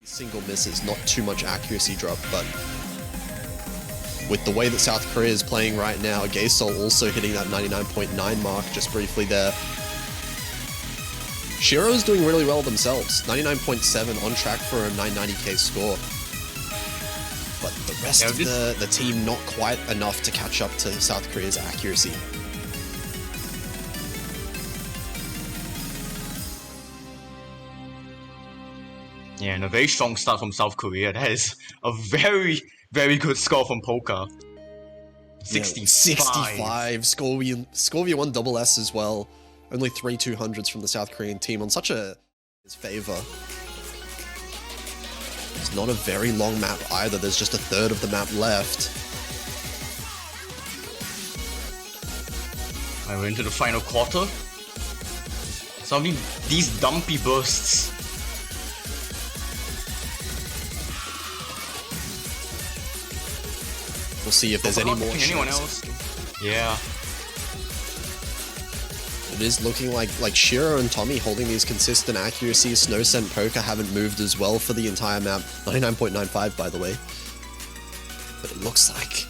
Single misses, not too much accuracy drop, but with the way that South Korea is playing right now, Gaesol also hitting that 99.9 mark just briefly there. Shiro's doing really well themselves, 99.7 on track for a 990k score. But the rest of the team not quite enough to catch up to South Korea's accuracy. Yeah, and a very strong start from South Korea. That is a very, very good score from Poker. 65. Yeah, 65. Scorpion 1 double S as well. Only 3 200s from the South Korean team on such a his favor. It's not a very long map either. There's just a third of the map left. And we're into the final quarter. Some of these dumpy bursts. We'll see if there's any more shots. Anyone else? Yeah. It is looking like Shiro and Tommy holding these consistent accuracies. Snowset and Poker haven't moved as well for the entire map. 99.95 by the way. But it looks like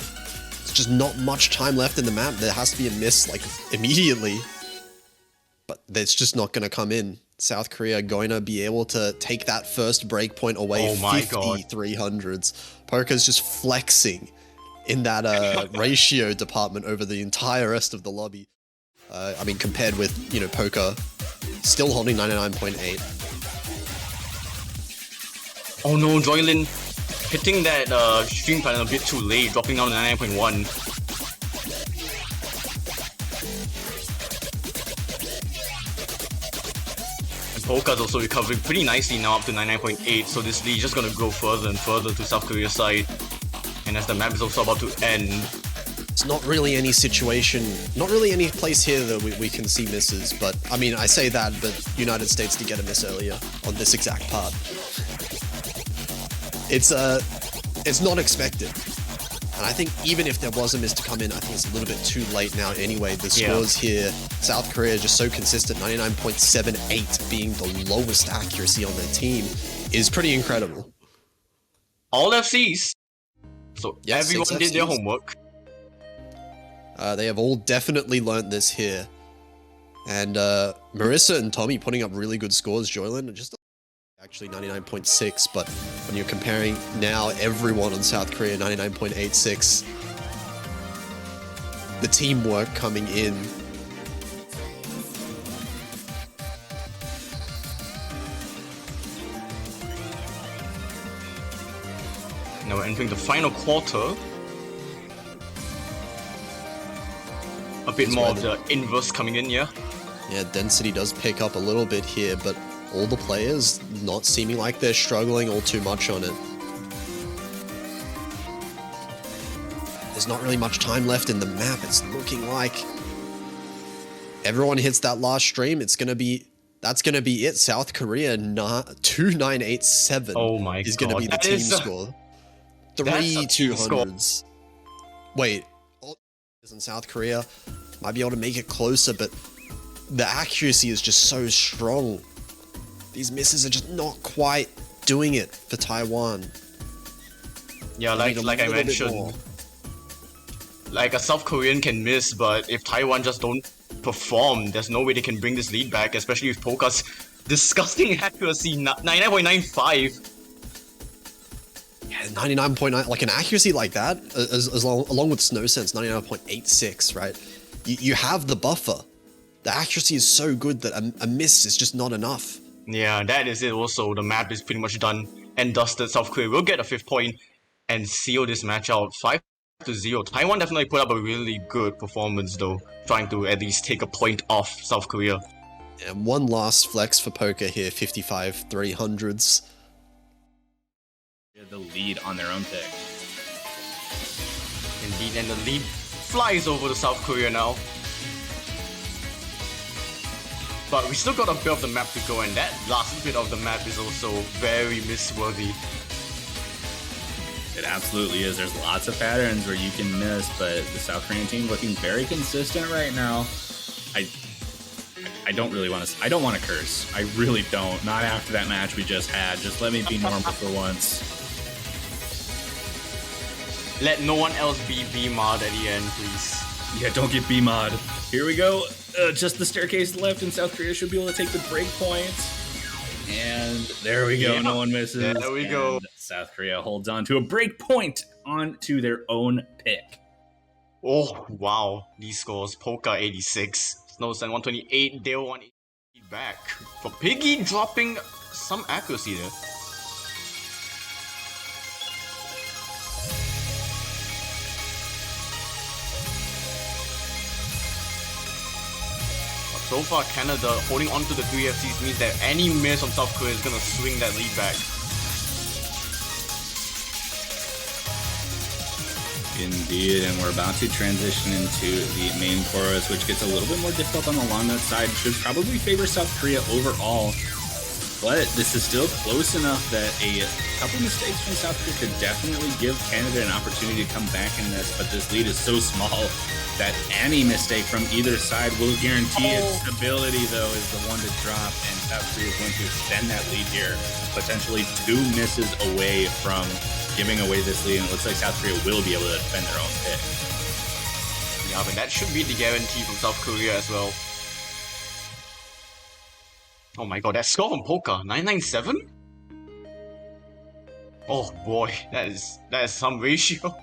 there's just not much time left in the map. There has to be a miss like immediately. But it's just not going to come in. South Korea going to be able to take that first breakpoint away. Oh my 50 God. 300s. Poker's just flexing in that ratio department over the entire rest of the lobby. I mean, compared with, you know, Poker, still holding 99.8. Oh no, Joylin hitting that stream pattern a bit too late, dropping down to 99.1. And Poker's also recovering pretty nicely now up to 99.8, so this lead is just gonna go further and further to South Korea's side. And as the map is also about to end. It's not really any situation, not really any place here that we can see misses, but I mean, I say that, but United States did get a miss earlier on this exact part. It's not expected. And I think even if there was a miss to come in, I think it's a little bit too late now anyway. The scores here, South Korea just so consistent, 99.78 being the lowest accuracy on their team is pretty incredible. All FCs. So yes, everyone did their homework. They have all definitely learnt this here. And Marissa and Tommy putting up really good scores. Joylin just actually 99.6, but when you're comparing now everyone on South Korea 99.86, the teamwork coming in. Now we're entering the final quarter. A bit more of the inverse coming in, yeah? Yeah, density does pick up a little bit here, but all the players not seeming like they're struggling all too much on it. There's not really much time left in the map. It's looking like everyone hits that last stream. That's gonna be it. South Korea 2987 oh my is gonna be the team score. 3 200s. Wait, in South Korea might be able to make it closer, but the accuracy is just so strong. These misses are just not quite doing it for Taiwan. Yeah, like I mentioned, like a South Korean can miss, but if Taiwan just don't perform, there's no way they can bring this lead back, especially with Poker's disgusting accuracy, 99.95. Yeah, 99.9, like an accuracy like that, along with Snowsense, 99.86, right? You have the buffer. The accuracy is so good that a miss is just not enough. Yeah, that is it also. The map is pretty much done and dusted. South Korea will get a 5th point and seal this match out 5-0. Taiwan definitely put up a really good performance though, trying to at least take a point off South Korea. And one last flex for Poker here, 55 300s. The lead on their own pick. Indeed, and the lead flies over to South Korea now. But we still got a bit of the map to go, and that last bit of the map is also very miss-worthy. It absolutely is. There's lots of patterns where you can miss, but the South Korean team looking very consistent right now. I I don't want to curse. I really don't. Not after that match we just had. Just let me be normal for once. Let no one else be B-mod at the end, please. Yeah, don't get B-mod. Here we go. Just the staircase left, and South Korea should be able to take the break point. And there we go. Yeah. No one misses. There we go. South Korea holds on to a break point onto their own pick. Oh, wow. These scores. Polka 86. Snowsen 128. Dale 180 back. For Piggy dropping some accuracy there. But so far, Canada holding on to the 3 FCs means that any miss from South Korea is going to swing that lead back. Indeed, and we're about to transition into the main chorus, which gets a little bit more difficult on the long nut side. Should probably favor South Korea overall, but this is still close enough that a couple mistakes from South Korea could definitely give Canada an opportunity to come back in this, but this lead is so small that any mistake from either side will guarantee its stability, though, is the one to drop, and South Korea is going to extend that lead here, potentially 2 misses away from giving away this lead, and it looks like South Korea will be able to defend their own pick. Yeah, but that should be the guarantee from South Korea as well. Oh my god, that score from Polka, 997? Oh boy, that is some ratio.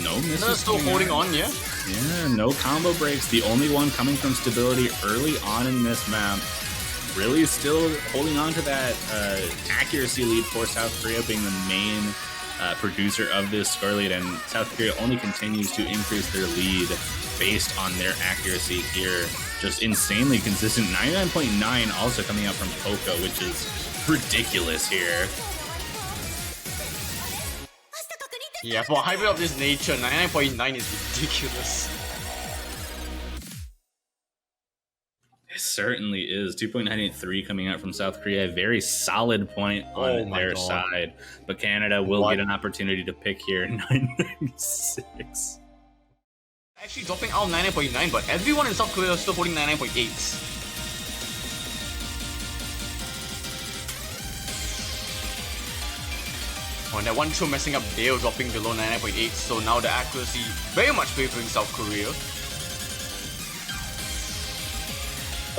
No misses. Still holding on, yeah? Yeah, no combo breaks. The only one coming from stability early on in this map. Really still holding on to that accuracy lead for South Korea, being the main producer of this score lead, and South Korea only continues to increase their lead based on their accuracy here. Just insanely consistent. 99.9 also coming out from Polka, which is ridiculous here. Yeah, for a hybrid of this nature, 99.9 is ridiculous. It certainly is. 2.983 coming out from South Korea. A very solid point on their side. But Canada will get an opportunity to pick here. 996. Actually dropping out 99.9, but everyone in South Korea is still holding 99.8. Oh, and that one throw messing up Dale, dropping below 99.8, so now the accuracy very much favoring South Korea.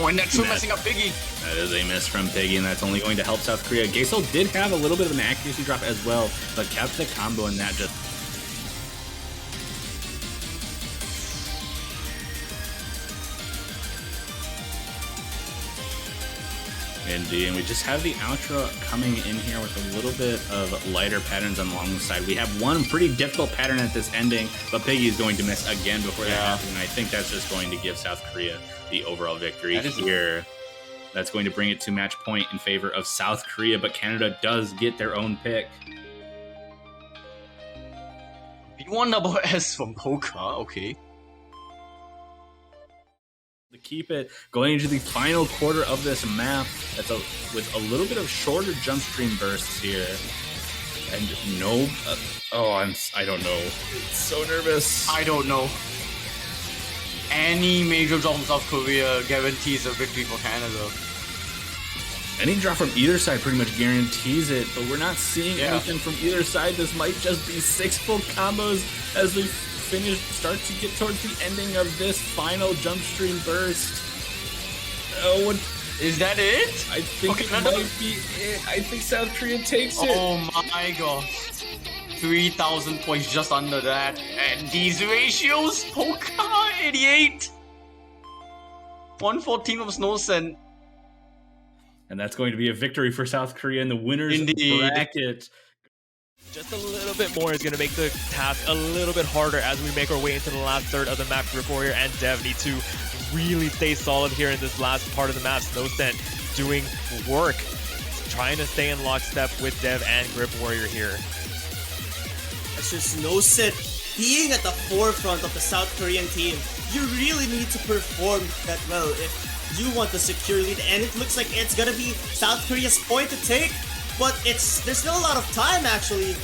Oh, and that throw messing up Piggy. That is a miss from Piggy, and that's only going to help South Korea. Gaesel did have a little bit of an accuracy drop as well, but kept the combo, and that just... Indeed, and we just have the outro coming in here with a little bit of lighter patterns on the long side. We have one pretty difficult pattern at this ending, but Piggy is going to miss again before that happens, and I think that's just going to give South Korea the overall victory here. That's going to bring it to match point in favor of South Korea, but Canada does get their own pick. B1SS from Polka, okay. To keep it going into the final quarter of this map, with a little bit of shorter jump stream bursts here, and no, I don't know. It's so nervous. I don't know. Any major drop from South Korea guarantees a victory for Canada. Any drop from either side pretty much guarantees it, but we're not seeing anything from either side. This might just be 6 full combos as we start to get towards the ending of this final jump stream burst. Oh, is that it? I think it might be it. I think South Korea takes it. Oh my god. 3,000 points just under that. And these ratios, Polka 88. 114 from Snowsen. And that's going to be a victory for South Korea in the winners bracket. Just a little bit more is going to make the task a little bit harder as we make our way into the last third of the map. Grip Warrior and Dev need to really stay solid here in this last part of the map. Snowsen doing work, trying to stay in lockstep with Dev and Grip Warrior here. It's just Snowsen being at the forefront of the South Korean team. You really need to perform that well if do want the secure lead, and it looks like it's gonna be South Korea's point to take, but there's still a lot of time actually,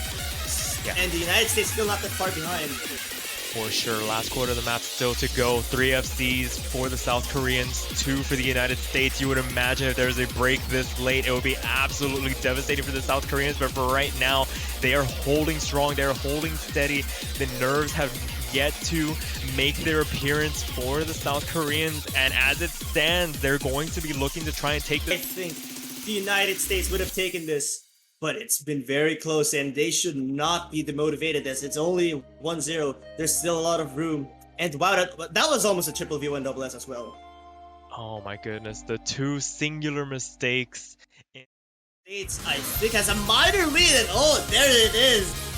and the United States still not that far behind. For sure, last quarter of the map still to go. 3 FCs for the South Koreans, 2 for the United States. You would imagine if there was a break this late, it would be absolutely devastating for the South Koreans, but for right now, they are holding strong, they're holding steady. The nerves have yet to make their appearance for the South Koreans, and as it stands, they're going to be looking to try and take I this. think the United States would have taken this, but it's been very close, and they should not be demotivated as it's only 1-0. There's still a lot of room. And wow, that was almost a triple V1 double S as well. Oh my goodness, the 2 singular mistakes. States, I think, has a minor lead, and oh, there it is.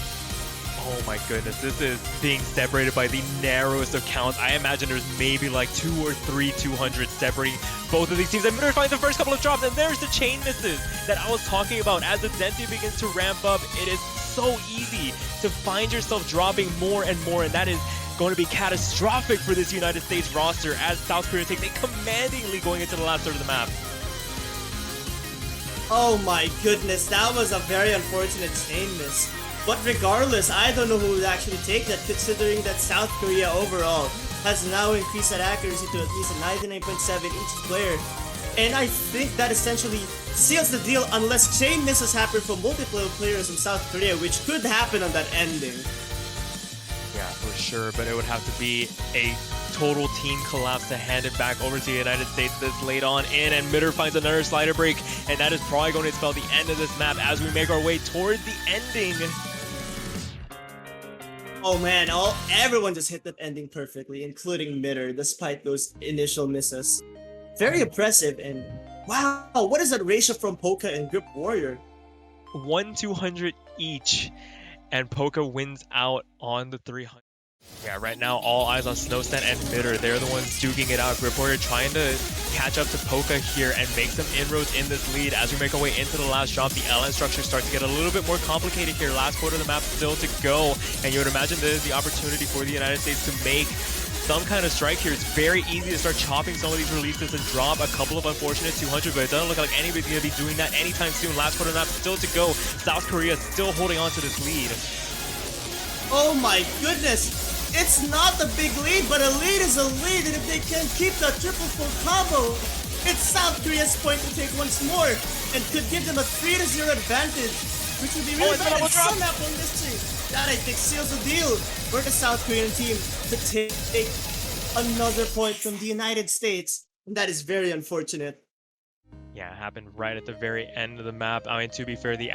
Oh my goodness, this is being separated by the narrowest of counts. I imagine there's maybe like 2 or 3 200s separating both of these teams. I'm going to find the first couple of drops, and there's the chain misses that I was talking about. As the density begins to ramp up, it is so easy to find yourself dropping more and more, and that is going to be catastrophic for this United States roster as South Korea takes a commanding lead going into the last third of the map. Oh my goodness, that was a very unfortunate chain miss. But regardless, I don't know who would actually take that, considering that South Korea overall has now increased that accuracy to at least a 99.7 each player. And I think that essentially seals the deal unless chain misses happen from multiple players from South Korea, which could happen on that ending. Yeah, for sure, but it would have to be a total team collapse to hand it back over to the United States this late on in, and Mitter finds another slider break, and that is probably going to spell the end of this map as we make our way towards the ending. Oh man, everyone just hit that ending perfectly, including Mitter, despite those initial misses. Very impressive, and wow, what is that ratio from Poca and Grip Warrior? 1-200 each, and Poca wins out on the 300. Yeah, right now all eyes on Snowsen and Mitter. They're the ones duking it out. Grip Warrior trying to catch up to Poca here and make some inroads in this lead. As we make our way into the last drop, the LN structure starts to get a little bit more complicated here. Last quarter of the map still to go, and you would imagine this is the opportunity for the United States to make some kind of strike here. It's very easy to start chopping some of these releases and drop a couple of unfortunate 200, but it doesn't look like anybody's going to be doing that anytime soon. Last quarter of the map still to go. South Korea still holding on to this lead. Oh my goodness! It's not a big lead, but a lead is a lead, and if they can keep that triple full combo, it's South Korea's point to take once more, and could give them a 3-0 advantage, which would be really bad, and somehow from this team. That I think seals the deal for the South Korean team to take another point from the United States, and that is very unfortunate. Yeah, it happened right at the very end of the map. I mean, to be fair, the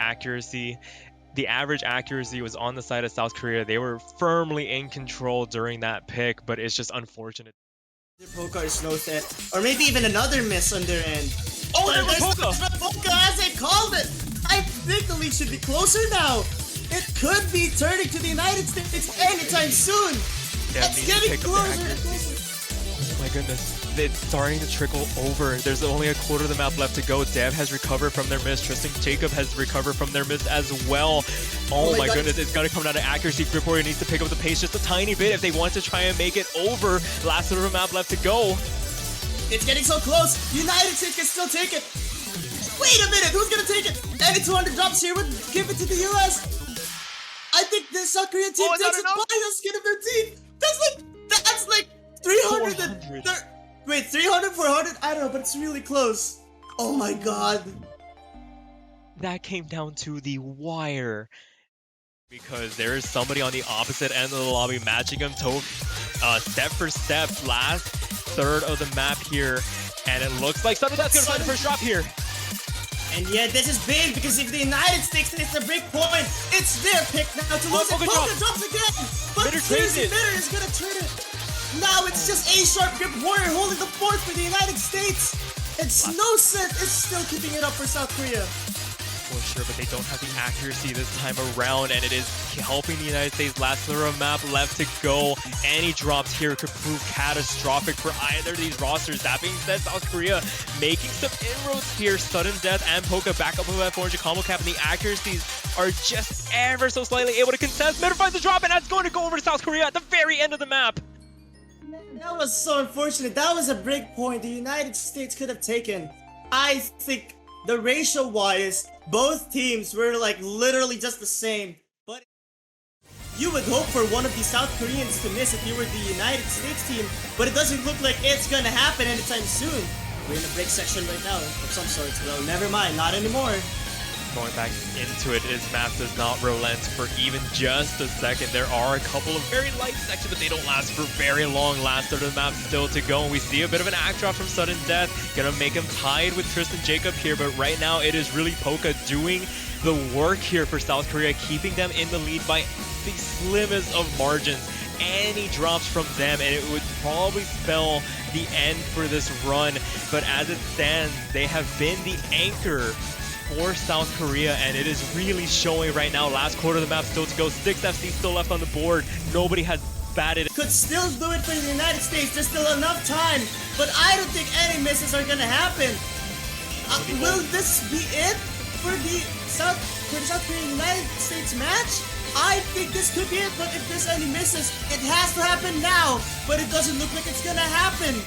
average accuracy was on the side of South Korea. They were firmly in control during that pick, but it's just unfortunate. Poca or Snowset, or maybe even another miss on their end. Oh, there's Poca! Poca, as they called it! I think the lead should be closer now! It could be turning to the United States anytime soon! Yeah, it's getting closer and closer! Oh my goodness. It's starting to trickle over. There's only a quarter of the map left to go. Dev has recovered from their miss. Tristan Jacob has recovered from their miss as well. Oh my goodness, it's got to come down to accuracy. Grip Warrior needs to pick up the pace just a tiny bit if they want to try and make it over. Last quarter of the map left to go. It's getting so close. United States can still take it. Wait a minute, who's gonna take it? Any 200 drops here would give it to the US. I think the South Korean team takes it by the skin of their teeth. That's like 300 and... Wait, 300, 400? I don't know, but it's really close. Oh my god. That came down to the wire. Because there is somebody on the opposite end of the lobby matching him to step for step. Last third of the map here. And it looks like Sudden Death's going to find the first drop here. And yeah, this is big because if the United States takes the break point, it's their pick now to lose it. Poca drops again! But seriously, Mitter is going to turn it. Now it's just A-Sharp Grip Warrior holding the fort for the United States. And Snowset is still keeping it up for South Korea. For sure, but they don't have the accuracy this time around, and it is helping the United States. Last little map left to go. Any drops here could prove catastrophic for either of these rosters. That being said, South Korea making some inroads here. Sudden Death and Poca back up with that 400 combo cap, and the accuracies are just ever so slightly able to contest. Mitter finds the drop, and that's going to go over to South Korea at the very end of the map. That was so unfortunate. That was a break point the United States could have taken. I think the ratio-wise, both teams were like literally just the same. But you would hope for one of the South Koreans to miss if you were the United States team, but it doesn't look like it's gonna happen anytime soon. We're in a break section right now of some sort. Well, never mind, not anymore. Going back into it, his map does not relent for even just a second. There are a couple of very light sections, but they don't last for very long. Last third of the map still to go, and we see a bit of an act drop from Sudden Death. Gonna make him tied with Tristan Jacob here, but right now it is really Poca doing the work here for South Korea, keeping them in the lead by the slimmest of margins. Any drops from them and it would probably spell the end for this run, but as it stands, they have been the anchor for South Korea, and it is really showing right now. Last quarter of the map still to go. 6 FC still left on the board. Nobody has batted. Could still do it for the United States. There's still enough time, but I don't think any misses are gonna happen. Will this be it for the South Korea United States match? I think this could be it, but if there's any misses, it has to happen now. But it doesn't look like it's gonna happen.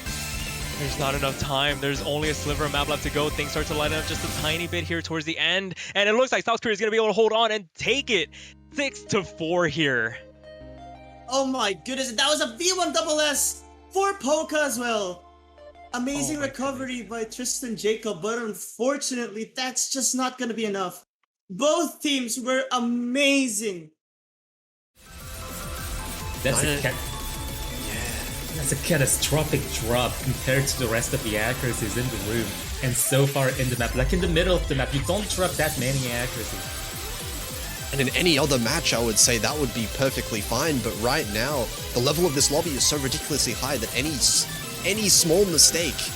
There's not enough time. There's only a sliver of map left to go. Things start to light up just a tiny bit here towards the end. And it looks like South Korea is going to be able to hold on and take it. 6-4 here. Oh my goodness, that was a V1SS for Poca as well. Amazing recovery by Tristan Jacob, but unfortunately, that's just not going to be enough. Both teams were amazing. That's a catastrophic drop compared to the rest of the accuracies in the room. And so far in the map, like in the middle of the map, you don't drop that many accuracies. And in any other match, I would say that would be perfectly fine, but right now, the level of this lobby is so ridiculously high that any small mistake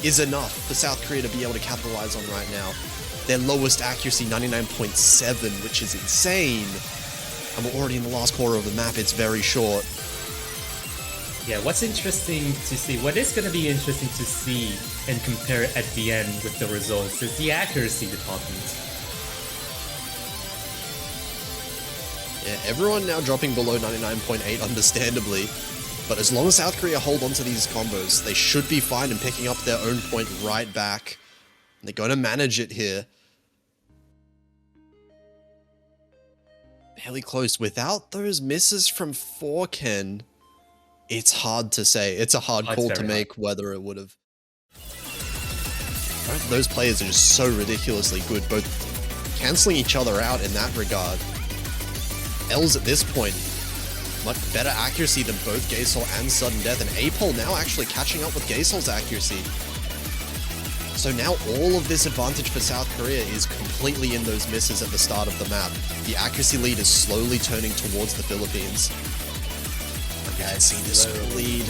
is enough for South Korea to be able to capitalize on right now. Their lowest accuracy, 99.7, which is insane. And we're already in the last quarter of the map, it's very short. Yeah, what's interesting to see, what is going to be interesting to see and compare at the end with the results is the accuracy department. Yeah, everyone now dropping below 99.8, understandably. But as long as South Korea hold onto these combos, they should be fine in picking up their own point right back. And they're going to manage it here. Barely close. Without those misses from Forken, it's hard to say. It's a hard call to make whether it would have. Both of those players are just so ridiculously good, both cancelling each other out in that regard. Els at this point, much better accuracy than both Gaysol and Sudden Death, and Apol now actually catching up with Gaysol's accuracy. So now all of this advantage for South Korea is completely in those misses at the start of the map. The accuracy lead is slowly turning towards the Philippines. You can see this lead.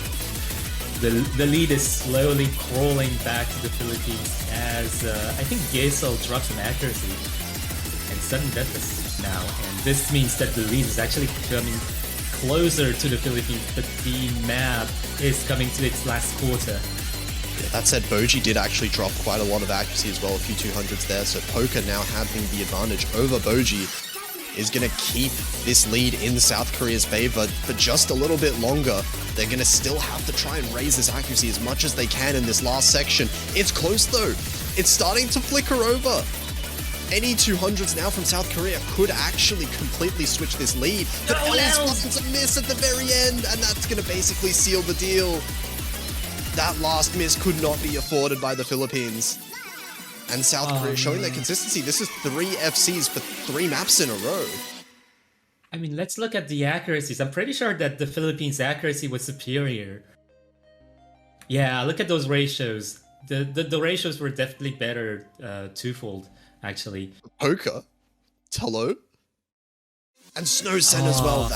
The lead is slowly crawling back to the Philippines as I think Gaysol dropped some accuracy and Sudden Death is now, and this means that the lead is actually coming closer to the Philippines, but the map is coming to its last quarter. Yeah, that said, Boji did actually drop quite a lot of accuracy as well, a few 200s there, so Poca now having the advantage over Boji is going to keep this lead in South Korea's favor for just a little bit longer. They're going to still have to try and raise this accuracy as much as they can in this last section. It's close though. It's starting to flicker over. Any 200s now from South Korea could actually completely switch this lead. But Els finds a miss at the very end, and that's going to basically seal the deal. That last miss could not be afforded by the Philippines. And South Korea showing their consistency. This is 3 FCs for 3 maps in a row. I mean, let's look at the accuracies. I'm pretty sure that the Philippines' accuracy was superior. Yeah, look at those ratios. The ratios were definitely better twofold, actually. Poca, Tello, and Snowsen as well.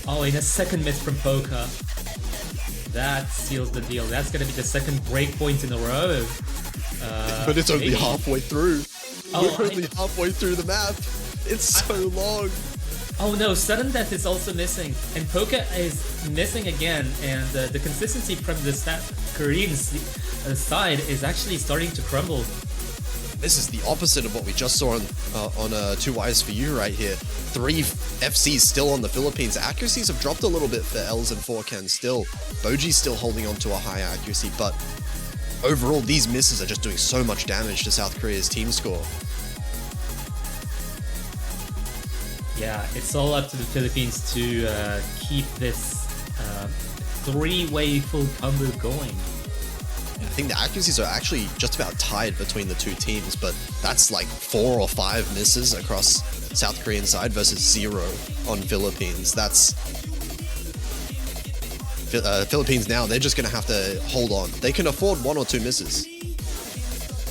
Oh, in a second miss from Poca. That seals the deal. That's going to be the second breakpoint in a row. But it's only halfway through. Oh, We're only halfway through the map. It's so long. Oh no, Sudden Death is also missing. And Poca is missing again. And the consistency from the South Korean side is actually starting to crumble. This is the opposite of what we just saw on Two Wires for You right here. 3 FCs still on the Philippines. Accuracies have dropped a little bit for Els and Forken still. Boji's still holding on to a high accuracy, but overall, these misses are just doing so much damage to South Korea's team score. Yeah, it's all up to the Philippines to keep this 3-way full combo going. I think the accuracies are actually just about tied between the two teams, but that's like 4 or 5 misses across South Korean side versus 0 on Philippines. That's Philippines now, they're just going to have to hold on. They can afford 1 or 2 misses.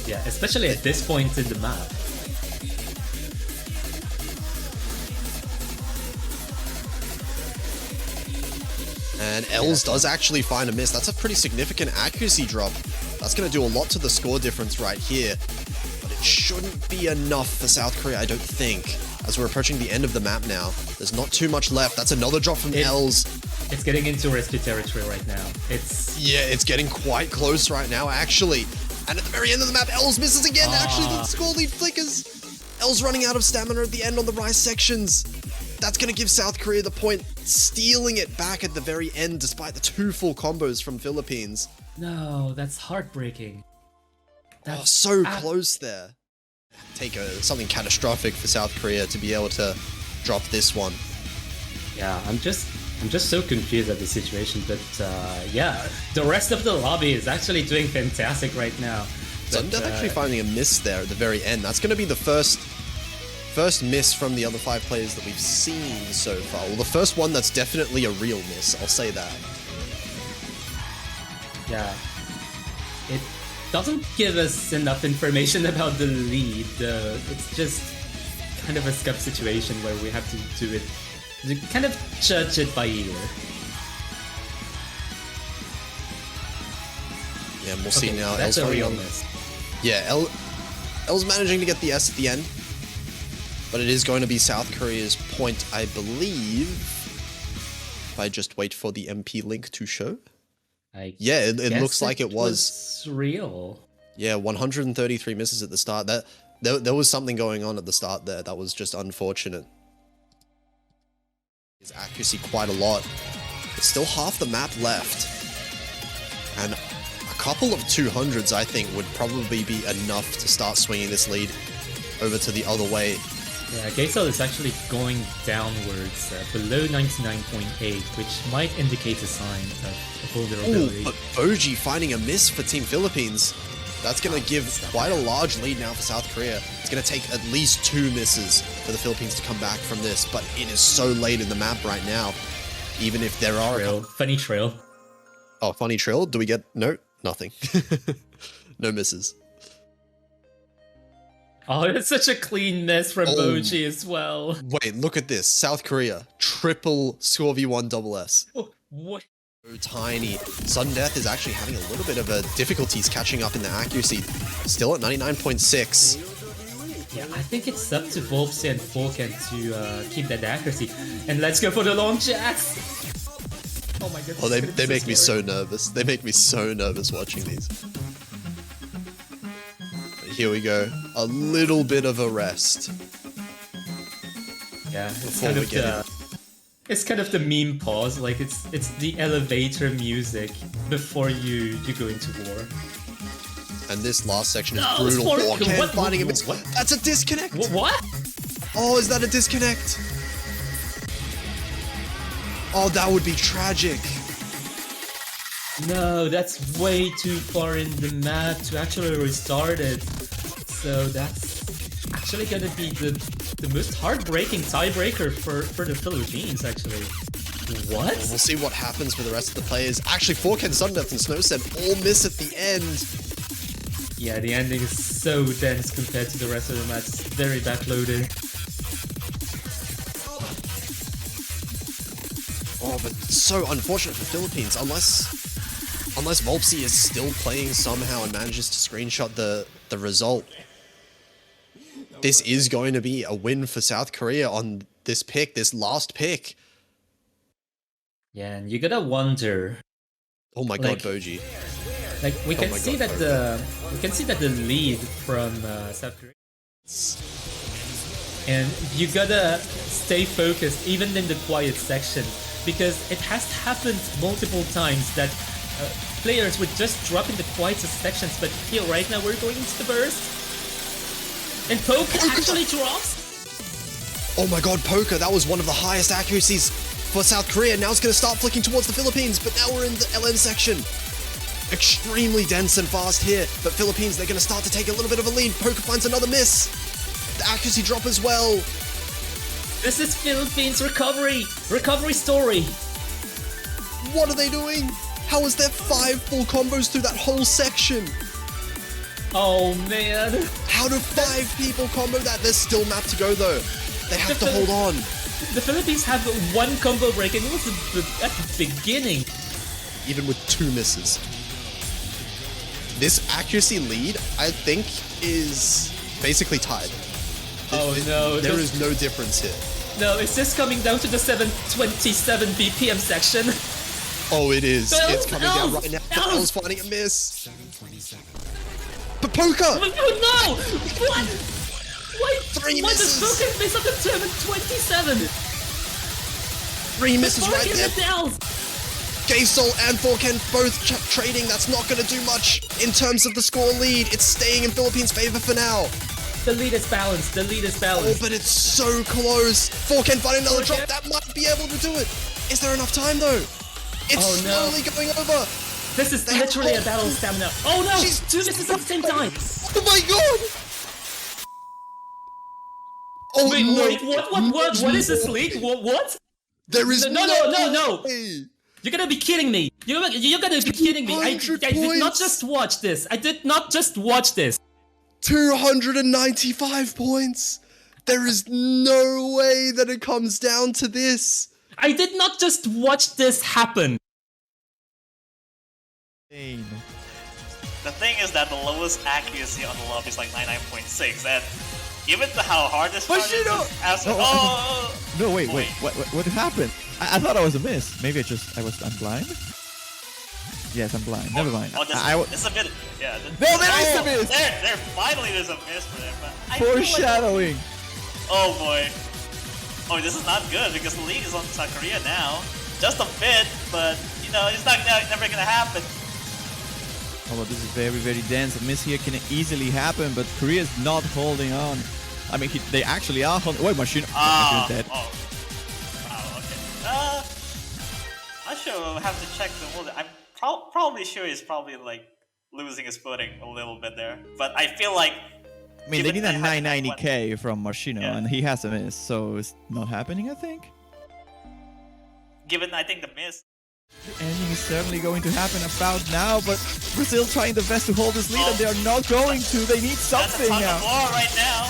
Yeah, especially at this point in the map. And Els does actually find a miss. That's a pretty significant accuracy drop. That's going to do a lot to the score difference right here. But it shouldn't be enough for South Korea, I don't think. As we're approaching the end of the map now, there's not too much left. That's another drop from Els. It's getting into risky territory right now. It's getting quite close right now, actually. And at the very end of the map, Els misses again. Actually, the score lead flickers. Els running out of stamina at the end on the rise sections. That's going to give South Korea the point, stealing it back at the very end despite the 2 full combos from Philippines. No, that's heartbreaking. That's so close there. Take something catastrophic for South Korea to be able to drop this one. Yeah, I'm just so confused at the situation, but yeah, the rest of the lobby is actually doing fantastic right now. Sundeath actually finding a miss there at the very end. That's going to be the first miss from the other 5 players that we've seen so far. Well, the first one that's definitely a real miss, I'll say that. Yeah. It doesn't give us enough information about the lead. It's just kind of a scuff situation where we have to do it, to kind of judge it by ear. Yeah, and we'll see now. That's Els a real on. miss. Yeah, Els managing to get the S at the end. But it is going to be South Korea's point, I believe. If I just wait for the MP link to show. Yeah, it looks like it was real. Yeah, 133 misses at the start. There was something going on at the start there that was just unfortunate. His accuracy quite a lot. There's still half the map left. And a couple of 200s, I think, would probably be enough to start swinging this lead over to the other way. Yeah, Gaesel is actually going downwards below 99.8, which might indicate a sign of vulnerability. Ooh, but Boji finding a miss for Team Philippines. That's going to give quite a large lead now for South Korea. It's going to take at least 2 misses for the Philippines to come back from this, but it is so late in the map right now. Even if there are funny trail. Oh, funny trill? Do we get... No, nothing. No misses. Oh, it's such a clean miss from Boji as well. Wait, look at this. South Korea. Triple score V1 double S. Oh, what? So tiny. Sundeath is actually having a little bit of difficulties catching up in the accuracy. Still at 99.6. Yeah, I think it's up to Volpsy and Falcon to keep that accuracy. And let's go for the long jacks! Oh my goodness. Oh, they make me so nervous. They make me so nervous watching these. Here we go. A little bit of a rest. Yeah, it's kind of the meme pause. Like it's the elevator music before you go into war. And this last section is brutal. Forken finding a miss. That's a disconnect. What? Oh, is that a disconnect? Oh, that would be tragic. No, that's way too far in the map to actually restart it. So that's actually gonna be the most heartbreaking tiebreaker for the Philippines, actually. What? We'll see what happens for the rest of the players. Actually, Forken, Sundeath, and Snowset all miss at the end. Yeah, the ending is so dense compared to the rest of the match. It's very backloaded. Oh, but so unfortunate for Philippines. Unless Volpsy is still playing somehow and manages to screenshot the result. This is going to be a win for South Korea on this pick, this last pick. Yeah, and you gotta wonder. Oh my god, Boji. Like we can my see God, that the lead from South Korea, and you gotta stay focused even in the quiet section, because it has happened multiple times that players would just drop in the quietest sections, but here right now we're going into the burst, and Poke actually drops. Oh my god, Poker, that was one of the highest accuracies for South Korea. Now it's going to start flicking towards the Philippines, but now we're in the LN section. Extremely dense and fast here, but Philippines, they're going to start to take a little bit of a lead. Poker finds another miss. The accuracy drop as well. This is Philippines recovery story. What are they doing? How is there 5 full combos through that whole section? Oh man. How do 5 people combo that? There's still map to go though. They have to hold on. The Philippines have one combo break, and it was at the beginning. Even with 2 misses. This accuracy lead, I think, is basically tied. Oh no. There is no difference here. No, it's just coming down to the 727 BPM section. Oh, it is. Bells, It's coming down bells, right now. bells. Bells finding a miss. But Poker! Oh no! What? Why? 3 Why does misses. Poker miss up to 727? 3 misses right Fucking there. Adele. Gaysol and Forken both trading. That's not going to do much in terms of the score lead. It's staying in Philippines' favor for now. The lead is balanced. Oh, but it's so close. Forken finding another drop. That might be able to do it. Is there enough time though? It's slowly going over. This is literally a battle of stamina. Oh no! She's 2 misses at the same time. Oh my god! Oh Wait, no! wait, what is this league? What? There is No. way. You're gonna be kidding me. You're gonna be kidding me. I 200 did not points. just watch this. 295 points. There is no way that it comes down to this. I did not just watch this happen. The thing is that the lowest accuracy on the lobby is like 99.6, and given to how hard this part is, No, wait, what happened? I thought I was a miss. Maybe I'm blind? Yes, I'm blind. Never mind. It's a bit, yeah. No, there is a miss! There, finally there's a miss for them, but I feel like- Foreshadowing! oh boy. Oh, this is not good, because the league is on South Korea now. Just a bit, but, you know, it's never gonna happen. Although this is very, very dense. A miss here can easily happen, but Korea is not holding on. I mean, they actually are holding. Wait, Machine. Machine's dead. Oh. Wow, okay. I should have to check the whole. I'm probably sure he's probably like losing his footing a little bit there. But I feel like. I mean, they need a given they had 990k from Machino, Yeah. and he has a miss, so it's not happening, I think. Given, I think, the miss. The ending is certainly going to happen about now, but Brazil trying the best to hold this lead, and they are not going to. They need That's a something ton of now. war right now.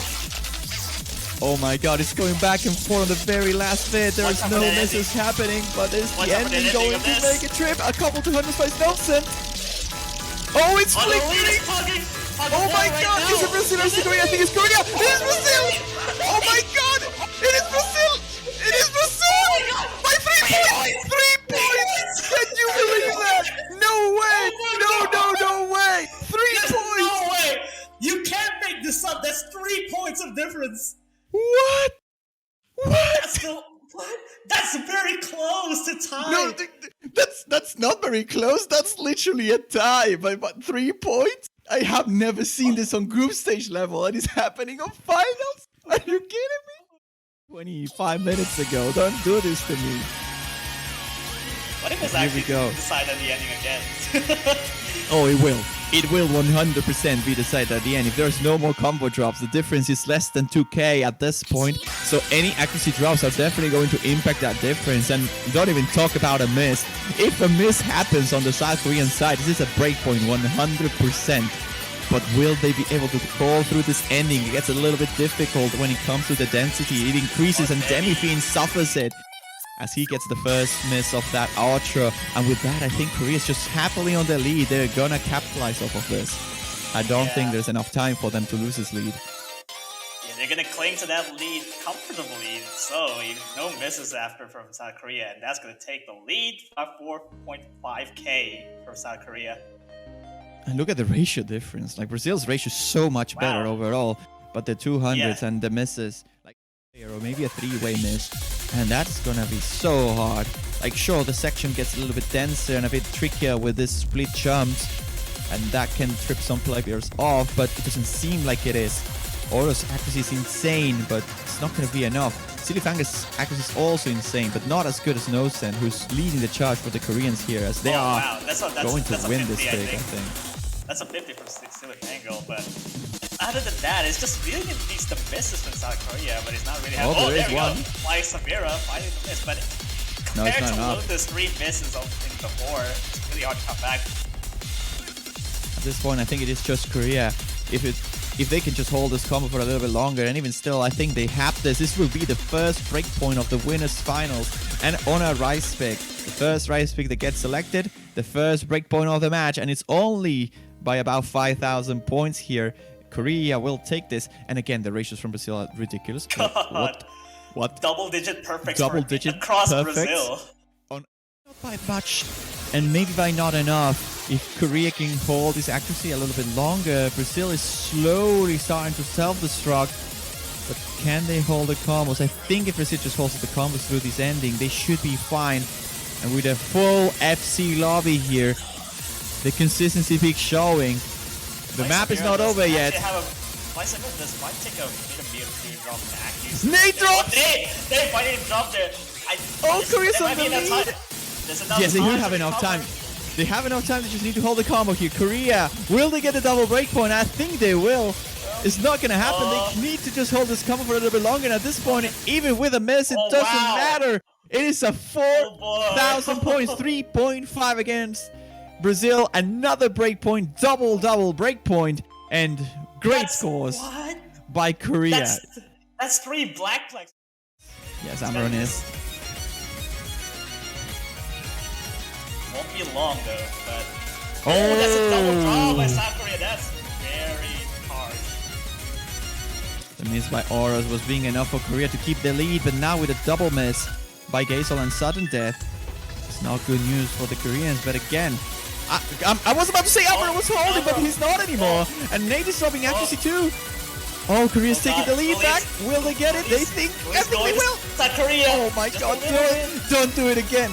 Oh my god, it's going back and forth on the very last bit. There is Watch out no for the misses happening, but is Watch the out for the ending ending going of to this. make a trip? A couple 200 spice Nelson. Oh, it's Oh, the lead flickering! is hugging Oh my right god, now. is it Brazil or is it Korea? I think it's Korea! It is Brazil! Oh my god! It is Brazil! It is Brazil! By 3 points! 3 points! Can you believe that? No way! No way! 3 There's points! no way! You can't make this up. That's 3 points of difference. What? That's very close to tie. No, that's not very close. That's literally a tie by what, 3 points? I have never seen this on group stage level, and it's happening on finals. Are you kidding me? 25 minutes ago. Don't do this to me. What if it's Here we actually go. decided at the ending again? Oh, it will. It will 100% be decided at the end. If there's no more combo drops, the difference is less than 2k at this point. So any accuracy drops are definitely going to impact that difference. And don't even talk about a miss. If a miss happens on the South Korean side, this is a breakpoint 100%. But will they be able to crawl through this ending? It gets a little bit difficult when it comes to the density. It increases and Demi-Fiend suffers it as he gets the first miss of that Ultra. And with that, I think Korea's just happily on the lead. They're gonna capitalize off of this. I don't think there's enough time for them to lose this lead. Yeah, they're gonna cling to that lead comfortably. So no misses after from South Korea, and that's gonna take the lead by 4.5k from South Korea. And look at the ratio difference. Like Brazil's ratio is so much better overall, but the 200s and the misses, like or maybe a three-way miss, and that's gonna be so hard. Like sure, the section gets a little bit denser and a bit trickier with this split jumps, and that can trip some players off, but it doesn't seem like it is. Oro's accuracy is insane, but it's not gonna be enough. Silifanga's accuracy is also insane, but not as good as Nosen, who's leading the charge for the Koreans here, as they are going to win this pick, I think. That's a 50 from Silifango, but other than that, it's just really needs the misses from South Korea, but he's not really having. Oh, there we is one. go. Flying Samira, finding the miss, but No, it's compared not to enough. Lotus' 3 misses in before, it's really hard to come back. At this point, I think it is just Korea. If they can just hold this combo for a little bit longer, and even still, I think they have this. This will be the first breakpoint of the winners finals, and on a Rice pick, the first Rice pick that gets selected, the first breakpoint of the match, and it's only by about 5,000 points here. Korea will take this, and again, the ratios from Brazil are ridiculous. What? Double-digit perfects Double-digit across perfects? Brazil. Not by much, and maybe by not enough. If Korea can hold this accuracy a little bit longer, Brazil is slowly starting to self-destruct. But can they hold the combos? I think if Brazil just holds the combos through this ending, they should be fine. And with a full FC lobby here, the consistency peak showing. The map is not over yet. This might take a bit of drop back. Nade drops! They finally dropped it. Korea's on the lead! Yes, they do have enough time. They have enough time, they just need to hold the combo here. Korea, will they get the double breakpoint? I think they will. It's not gonna happen. They need to just hold this combo for a little bit longer. And at this point, even with a miss, it doesn't matter. It is a 4,000 points, 3.5 against Brazil. Another breakpoint, double breakpoint, and great scores by Korea. That's 3 black flags. Yes, Amaron is. Won't be long though, but that's a double draw by South Korea. That's very harsh. The miss by Auros was being enough for Korea to keep the lead, but now with a double miss by Gazel and sudden death, it's not good news for the Koreans. But again, I was about to say Amaron was holding, but he's not anymore. And Nate is dropping accuracy too. Oh, Korea's taking the lead back. Will they get it? They think. I think they will. South Korea. Oh my God! Don't do it again.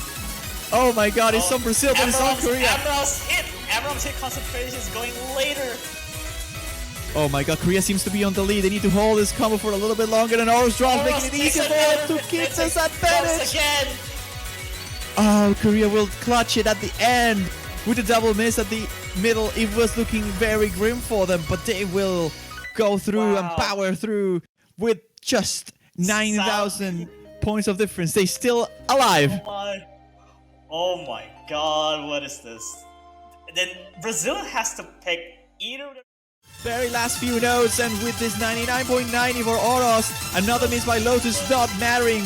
Oh my God! It's on Brazil, but it's on Korea. Amaron's hit concentration is going later. Oh my God! Korea seems to be on the lead. They need to hold this combo for a little bit longer than Auros drops, making it easier for them to keep this advantage. Oh, Korea will clutch it at the end with a double miss at the middle. It was looking very grim for them, but they will go through and power through with just 9,000 points of difference. They still alive. Oh my God, what is this? Then Brazil has to pick either of the Very last few notes, and with this 99.90 for Auros, another miss by Lotus not mattering.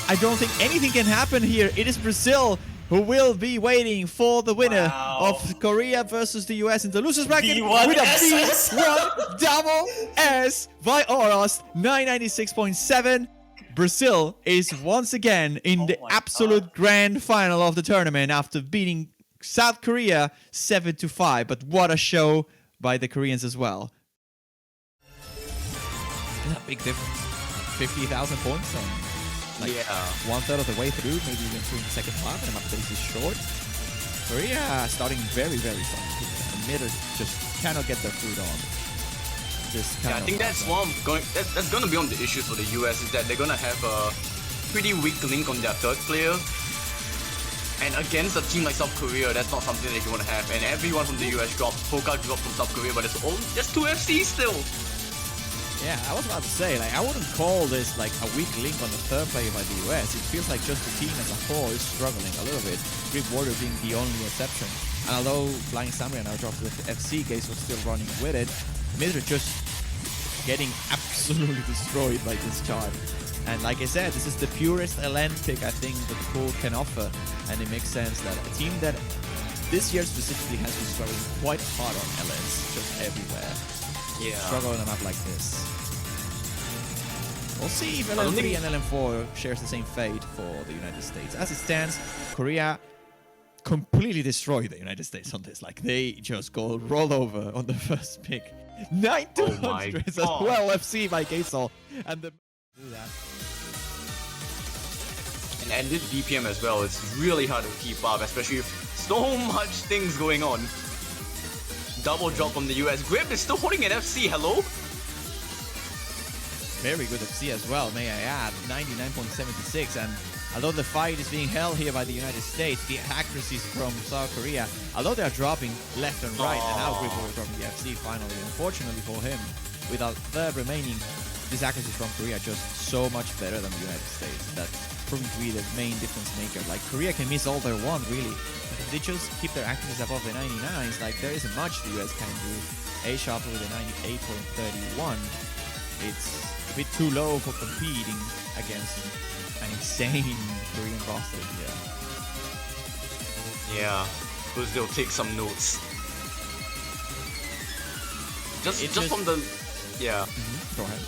I don't think anything can happen here. It is Brazil who will be waiting for the winner of Korea versus the US in the losers bracket with a V1 double S by Auros, 996.7. Brazil is once again in the absolute grand final of the tournament after beating South Korea 7-5. But what a show by the Koreans as well. Still a big difference. 50,000 points and like 1/3 of the way through, maybe even through the second half, and my pace is short. Korea starting very strong. The mid just cannot get their foot on. I think that's that's gonna be on the issues for the US, is that they're gonna have a pretty weak link on their third player. And against a team like South Korea, that's not something that you want to have. And everyone from the US dropped. Poka dropped from South Korea, but there's 2 FCs still. Yeah, I was about to say, like, I wouldn't call this like a weak link on the third player by the US. It feels like just the team as a whole is struggling a little bit. Grip Warrior being the only exception. And although Flying Samurai now drops with the FC, Gaze was still running with it. Midra just getting absolutely destroyed by this chart. And like I said, this is the purest LN pick I think that the pool can offer. And it makes sense that a team that this year specifically has been struggling quite hard on LNs, just everywhere. Struggle on a map like this. We'll see if LN3 and LN4 shares the same fate for the United States. As it stands, Korea completely destroy the United States on this. Like, they just go roll over on the first pick. 9 to Oh my 100 as God. well, FC by Gasol. And the do that. And this DPM as well, it's really hard to keep up, especially with so much things going on. Double drop from the US. Grip is still holding an FC, hello? Very good FC as well, may I add. 99.76, and although the fight is being held here by the United States, the accuracies from South Korea, although they are dropping left and right, and now Grip will from the FC finally. Unfortunately for him, without the remaining, these accuracies from Korea are just so much better than the United States. That's proving to be the main difference maker. Like, Korea can miss all they want, really. But if they just keep their accuracies above the 99s, like, there isn't much the US can do. A-sharp with a 98.31. It's a bit too low for competing against an insane Korean roster here. Yeah, because they'll take some notes. Just from the... Yeah. Go ahead.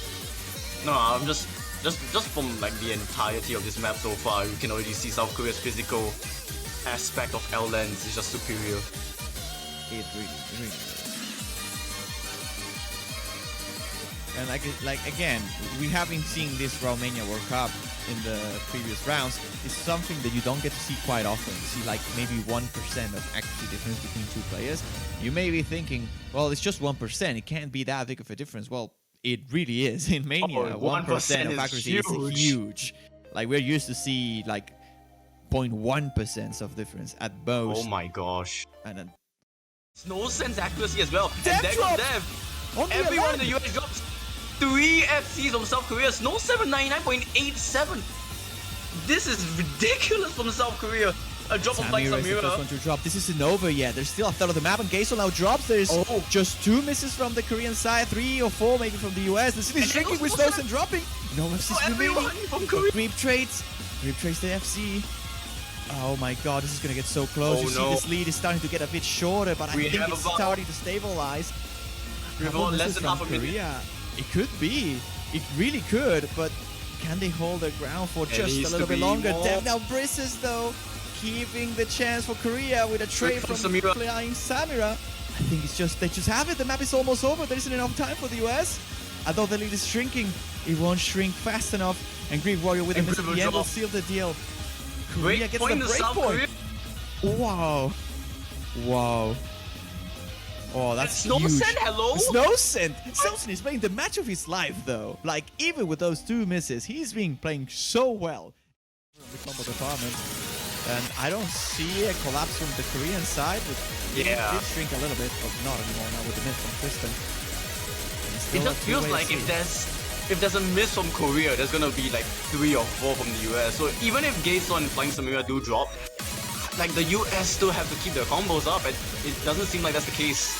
No, I'm just from like the entirety of this map so far, you can already see South Korea's physical aspect of L-Lens is just superior. It really is. And like again, we have been seeing this Romania World Cup in the previous rounds. It's something that you don't get to see quite often. You see like maybe 1% of accuracy difference between two players. You may be thinking, well, it's just 1%. It can't be that big of a difference. Well, it really is. In Mania, 1% of accuracy is huge. Like, we're used to see like 0.1% of difference at most. Oh my gosh. And then No sense accuracy as well. Dev And there goes drops! Dev. On the Everyone in the 11. US drops 3 FCs from South Korea. Snow 799.87. This is ridiculous from South Korea. A drop of like Samira is the first Samira. one to drop. This isn't over yet. There's still a third of the map, and Gasol now drops. There's just 2 misses from the Korean side, 3 or 4 maybe from the US. The city is And shrinking with also- Snowsen dropping. No FCs everyone remaining. from Korea. Creep trades the FC. Oh my god, this is gonna get so close. Oh You see no. this lead is starting to get a bit shorter, but I We think have it's about- starting to stabilize. We have Couple about less misses than half from a minute. Korea. It could be. It really could, but can they hold their ground for just a needs little to bit be longer? more. Dev now brisses though, keeping the chance for Korea with a trade from from Samira. flying Samira. I think it's just they just have it. The map is almost over. There isn't enough time for the US. Although the lead is shrinking, it won't shrink fast enough. And Greek Warrior with a And miss at Grip the will end will drop. seal the deal. Korea Break gets point the to break South point. Korea. Wow. Wow. Oh, that's Snow huge. Sen, hello? Snowsen! Snowsen is playing the match of his life, though. Like, even with those 2 misses, he's been playing so well in the combo department. And I don't see a collapse from the Korean side, but Yeah. it did shrink a little bit, but not anymore now with the miss from Kristen. And It still just a feels two-way like if series. there's a miss from Korea, there's gonna be like 3 or 4 from the US. So even if Gasol and Flying Samira do drop, like the US still have to keep their combos up, and it doesn't seem like that's the case.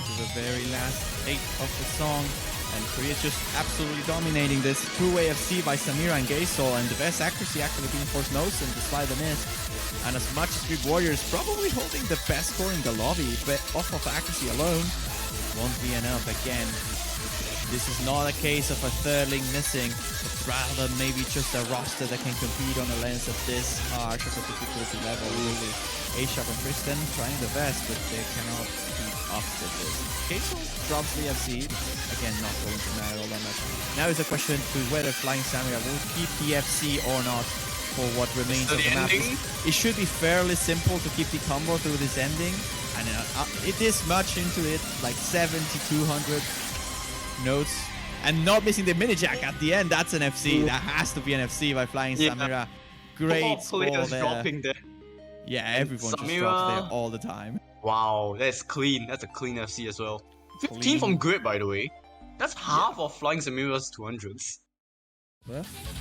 To the very last 8 of the song, and Korea's just absolutely dominating this two-way FC by Samira and Gasol, and the best accuracy actually being for Snowsen despite the miss. And as much as Greek Warriors probably holding the best score in the lobby, but off of accuracy alone, it won't be enough again. This is not a case of a thirdling missing, but rather maybe just a roster that can compete on a lens of this harsh of a difficulty level, really. A-Sharp and Kristen trying the best, but they cannot keep up with this. Gasol drops the FC, again not going to matter all that much. Now is the question to whether Flying Samira will keep the FC or not for what remains So of the the map. ending? It should be fairly simple to keep the combo through this ending, and it is much into it, like 7,200 notes, and not missing the mini jack at the end. That's an FC. That has to be an FC by Flying Yeah. Samira. Great All score players there. dropping there. Yeah, everyone just Samira- drops there all the time. Wow, that's clean. That's a clean FC as well. 15 Clean. from Grip, by the way. That's half of Flying Samira's 200s.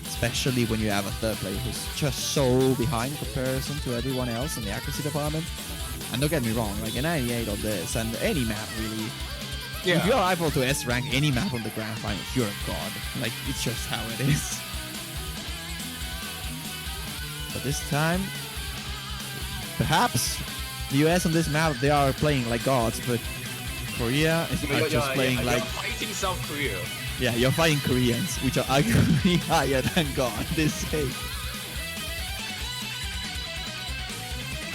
Especially when you have a third player who's just so behind in comparison to everyone else in the accuracy department. And don't get me wrong, like a 98 on this, and any map really. If you're able to S rank any map on the grand finals, you're a god. Like, it's just how it is. But this time, perhaps the US on this map, they are playing like gods, but Korea is just playing like fighting South Korea. Yeah, you're fighting Koreans, which are arguably higher than God this stage.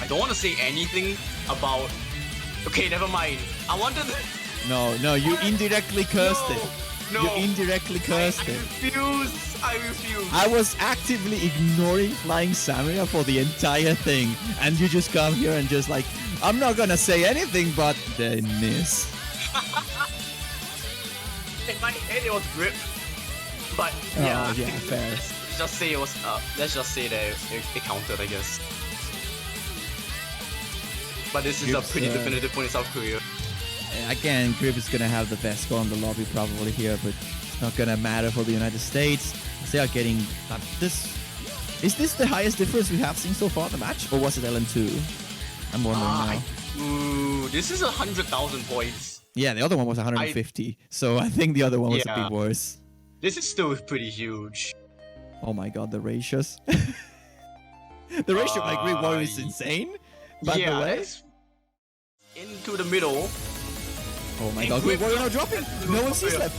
I don't want to say anything about. Okay, never mind. I wanted. No, you indirectly cursed it. No. You indirectly cursed I it. refuse. I refuse. I was actively ignoring Flying Samurai for the entire thing, and you just come here and just like, I'm not gonna say anything, but they miss. In my head, it was grip. But yeah, yeah, fair. Let's just say it was. Let's just say that it counted, I guess. But this is Grip's, a pretty definitive point in South Korea. Again, Grip is gonna have the best score in the lobby probably here, but it's not gonna matter for the United States. They are getting this. Is this the highest difference we have seen so far in the match, or was it LN2? I'm wondering now. Ooh, this is 100,000 points. Yeah, the other one was 150, so I think the other one was a bit worse. This is still pretty huge. Oh my god, the ratios. The ratio by Great Warrior is insane, by the way. Into the middle. Oh my god, Great Warrior now dropping. No one sees left.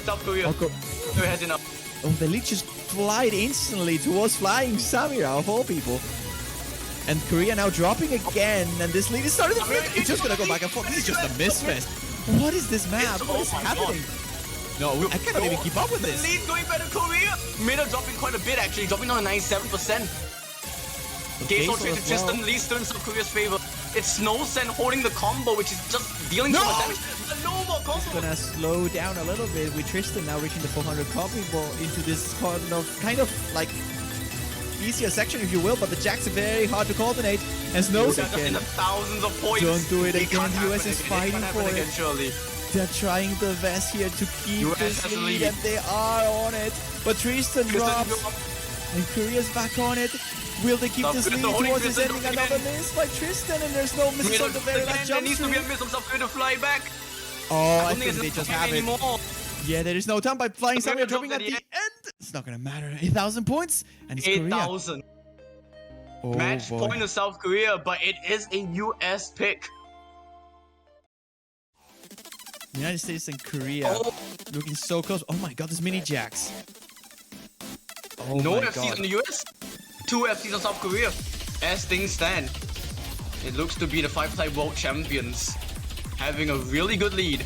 South Korea. Korea has enough. Oh, the lead just flied instantly towards Flying Samira, of all people. And Korea now dropping again, and this lead is starting to flip. It's just gonna go back and forth. This is just a misfest. What is this map? What is happening? No, I cannot even keep up with this. Lead going better Korea. Middle dropping quite a bit actually, dropping down to 97%. Gaze straight to Tristan, lead still in South Korea's favor. It's Snowsen holding the combo, which is just dealing so much damage. But no more combo. It's gonna slow down a little bit with Tristan now reaching the 400 copy ball into this kind of like easier section, if you will, but the jacks are very hard to coordinate. And Snowsen again. Thousands of points. Don't do it again. The US is fighting for it. Surely. They're trying their best here to keep this lead, and they are on it. But Tristan drops, and Korea's back on it. Will they keep this lead towards his ending? Another miss by Tristan, and there's no misses on the very last jump. There needs to be a miss of South Korea to fly back. Oh, I think they just have it. Yeah, there is no time by Flying Samurai dropping at the end. It's not gonna matter. 8,000 points, and it's 8,000. Oh, match point of South Korea, but it is a US pick. The United States and Korea looking so close. Oh my god, there's mini jacks. Oh no my FCs god. in the US, 2 FCs on South Korea. As things stand, it looks to be the 5-time world champions having a really good lead.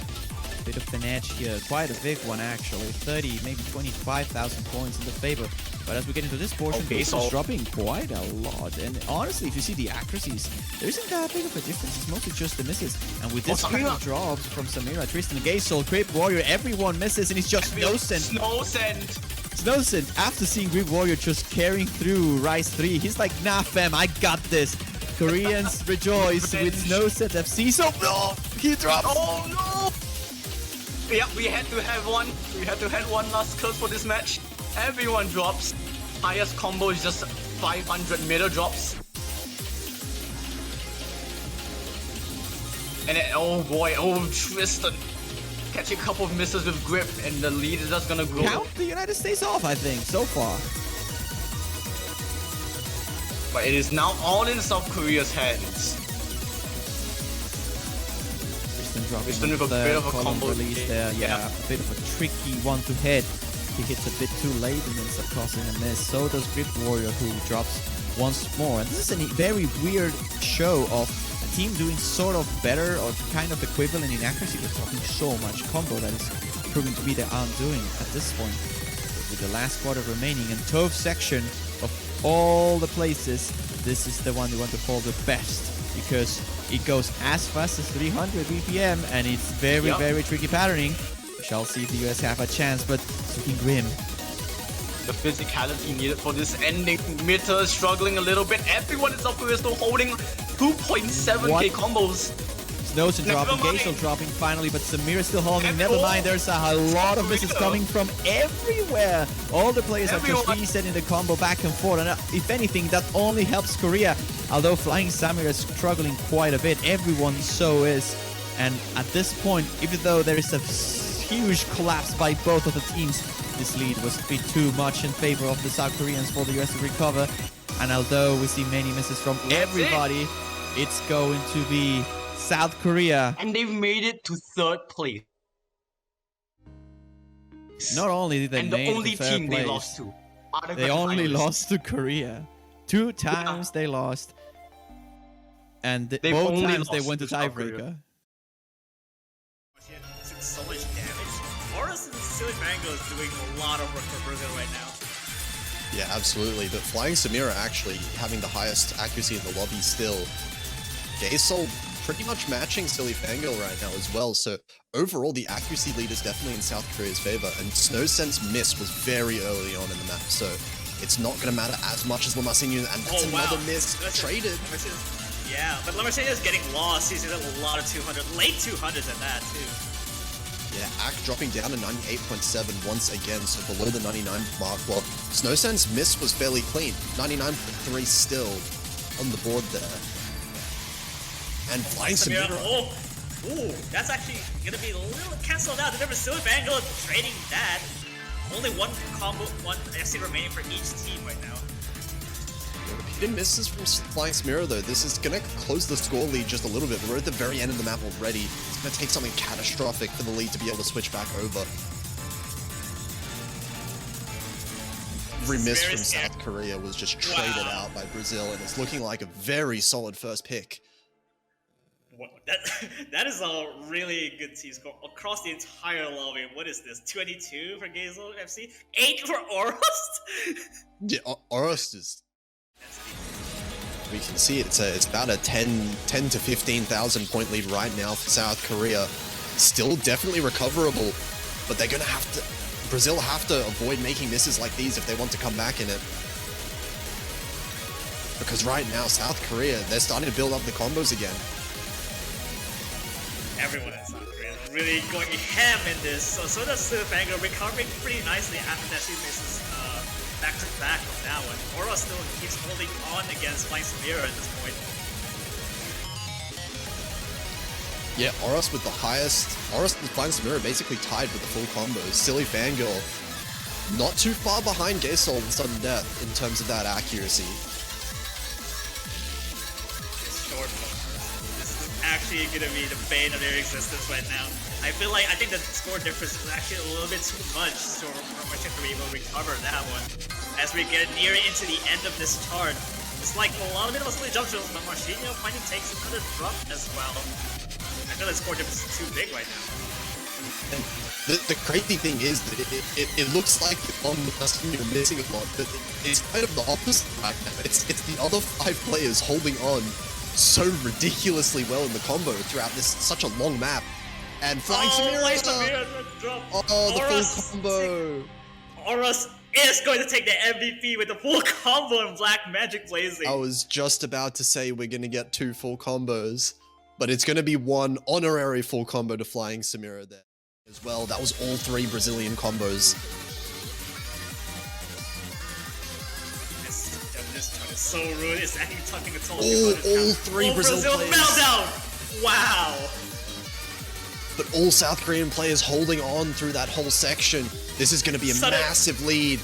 Bit of an edge here, quite a big one actually. 30, maybe 25,000 points in the favor. But as we get into this portion, Gasol's dropping quite a lot. And honestly, if you see the accuracies, there isn't that big of a difference. It's mostly just the misses. And with this kind of drops from Samira, Tristan, Gasol, Grip Warrior, everyone misses, and it's just Snowsen, after seeing Grip Warrior just carrying through Rise 3, he's like, nah fam, I got this. Koreans rejoice with Snowsen FC. So, no, he drops. Oh no! Yeah, we had to have one. We had to have one last curse for this match. Everyone drops. Highest combo is just 500 middle drops. And then, oh boy, Tristan. Catch a couple of misses with Grip, and the lead is just gonna grow. Count the United States off, I think, so far. But it is now all in South Korea's hands. Tristan with a bit of a combo release there. Yeah, a bit of a tricky one to hit. He hits a bit too late and ends up causing a miss. So does Grip Warrior, who drops once more. And this is a very weird show of a team doing sort of better or kind of equivalent in accuracy, but dropping so much combo that is proving to be their undoing at this point. With the last quarter remaining and 12th section of all the places, this is the one you want to call the best, because it goes as fast as 300 BPM and it's very, very tricky patterning. We shall see if the US have a chance, but it's looking grim. The physicality needed for this ending. Mitter is struggling a little bit. Everyone in South Korea is still holding 2.7k combos. Snowsen dropping, Gazel dropping finally, but Samir is still holding. Never mind, there's a lot of misses coming from everywhere. All the players are just resetting the combo back and forth, and if anything, that only helps Korea. Although Flying Samir is struggling quite a bit, everyone so is. And at this point, even though there is a huge collapse by both of the teams, this lead was a bit too much in favor of the South Koreans for the US to recover. And although we see many misses from everybody, it's going to be South Korea. And they've made it to 3rd place. Not only did they and the make only the fair team they plays, lost to. are the they only finalists. lost to Korea. 2 times they lost, and They've both only times they lost went to to South Korea. tiebreaker. Took so much damage. Horus and Silly Mango is doing a lot of work for Brazil right now. Yeah, absolutely. But Flying Samira actually having the highest accuracy in the lobby still. Gaesol pretty much matching Silly Fangirl right now as well. So overall, the accuracy lead is definitely in South Korea's favor. And Snowsense miss was very early on in the map. So it's not going to matter as much as Lamasinho. And that's another miss traded. Yeah, but Lamartine is getting lost. He's got a lot of 200, late 200s at that too. Yeah, Ack dropping down to 98.7 once again, so below the 99 mark. Well, Snowsense miss was fairly clean. 99.3 still on the board there. And Flying Samira. Oh, ooh, that's actually gonna be a little canceled out. The difference Silly Vanguard trading that. Only one combo, one SC remaining for each team right now. Repeated misses from Flying Samira though. This is gonna close the score lead just a little bit. We're at the very end of the map already. It's gonna take something catastrophic for the lead to be able to switch back over. Every miss from South Korea was just traded out by Brazil, and it's looking like a very solid first pick. That is a really good team score across the entire lobby. What is this? 22 for Gazel FC, 8 for Oros. Yeah, Oros is. We can see it. It's about a 10 to 15,000 point lead right now for South Korea. Still definitely recoverable, but they're gonna have to. Brazil have to avoid making misses like these if they want to come back in it. Because right now, South Korea, they're starting to build up the combos again. Everyone in South Korea is really going ham in this. So does Silvango recovering pretty nicely after that she misses back to back of that one. Oro still keeps holding on against Flying Samira at this point. Yeah, Oros with the highest. Oros and Flying Samira basically tied with the full combos. Silly Fangirl not too far behind Gaesol and Sudden Death in terms of that accuracy. It's short. This is actually going to be the bane of their existence right now. I think the score difference is actually a little bit too much for Martin to be able to recover that one. As we get near into the end of this chart, it's like a lot of it was really jump drills, but Martinho finally takes another drop as well. I feel the score difference is too big right now. And the crazy thing is that it looks like on you're missing a lot, but it's kind of the opposite right now. It's the other 5 players holding on so ridiculously well in the combo throughout this such a long map. And Flying Samira! The full combo! Oros is going to take the MVP with the full combo and Black Magic blazing. I was just about to say we're gonna get 2 full combos, but it's gonna be 1 honorary full combo to Flying Samira there as well. That was all 3 Brazilian combos. This turn is so rude. It's actually tucking its all 3 Brazil players. Meltdown! Wow! But all South Korean players holding on through that whole section. This is going to be a massive lead.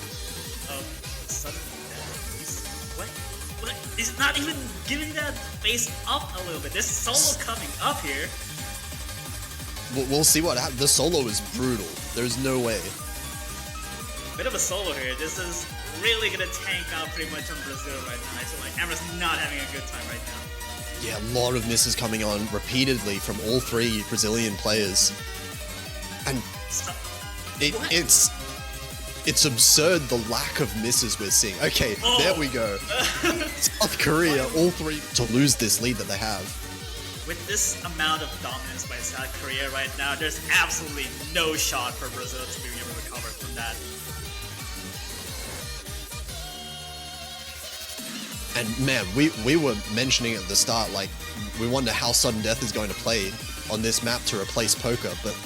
What? He's not even giving that face up a little bit. This solo coming up here. We'll see what happens. The solo is brutal. There's no way. Bit of a solo here. This is really going to tank out pretty much on Brazil right now. I feel like Amber's not having a good time right now. Yeah, a lot of misses coming on repeatedly from all 3 Brazilian players. And it's absurd the lack of misses we're seeing. Okay, there we go. South Korea, all 3 to lose this lead that they have. With this amount of dominance by South Korea right now, there's absolutely no shot for Brazil to be able to recover from that. And man, we were mentioning at the start, like, we wonder how Sudden Death is going to play on this map to replace Poker, but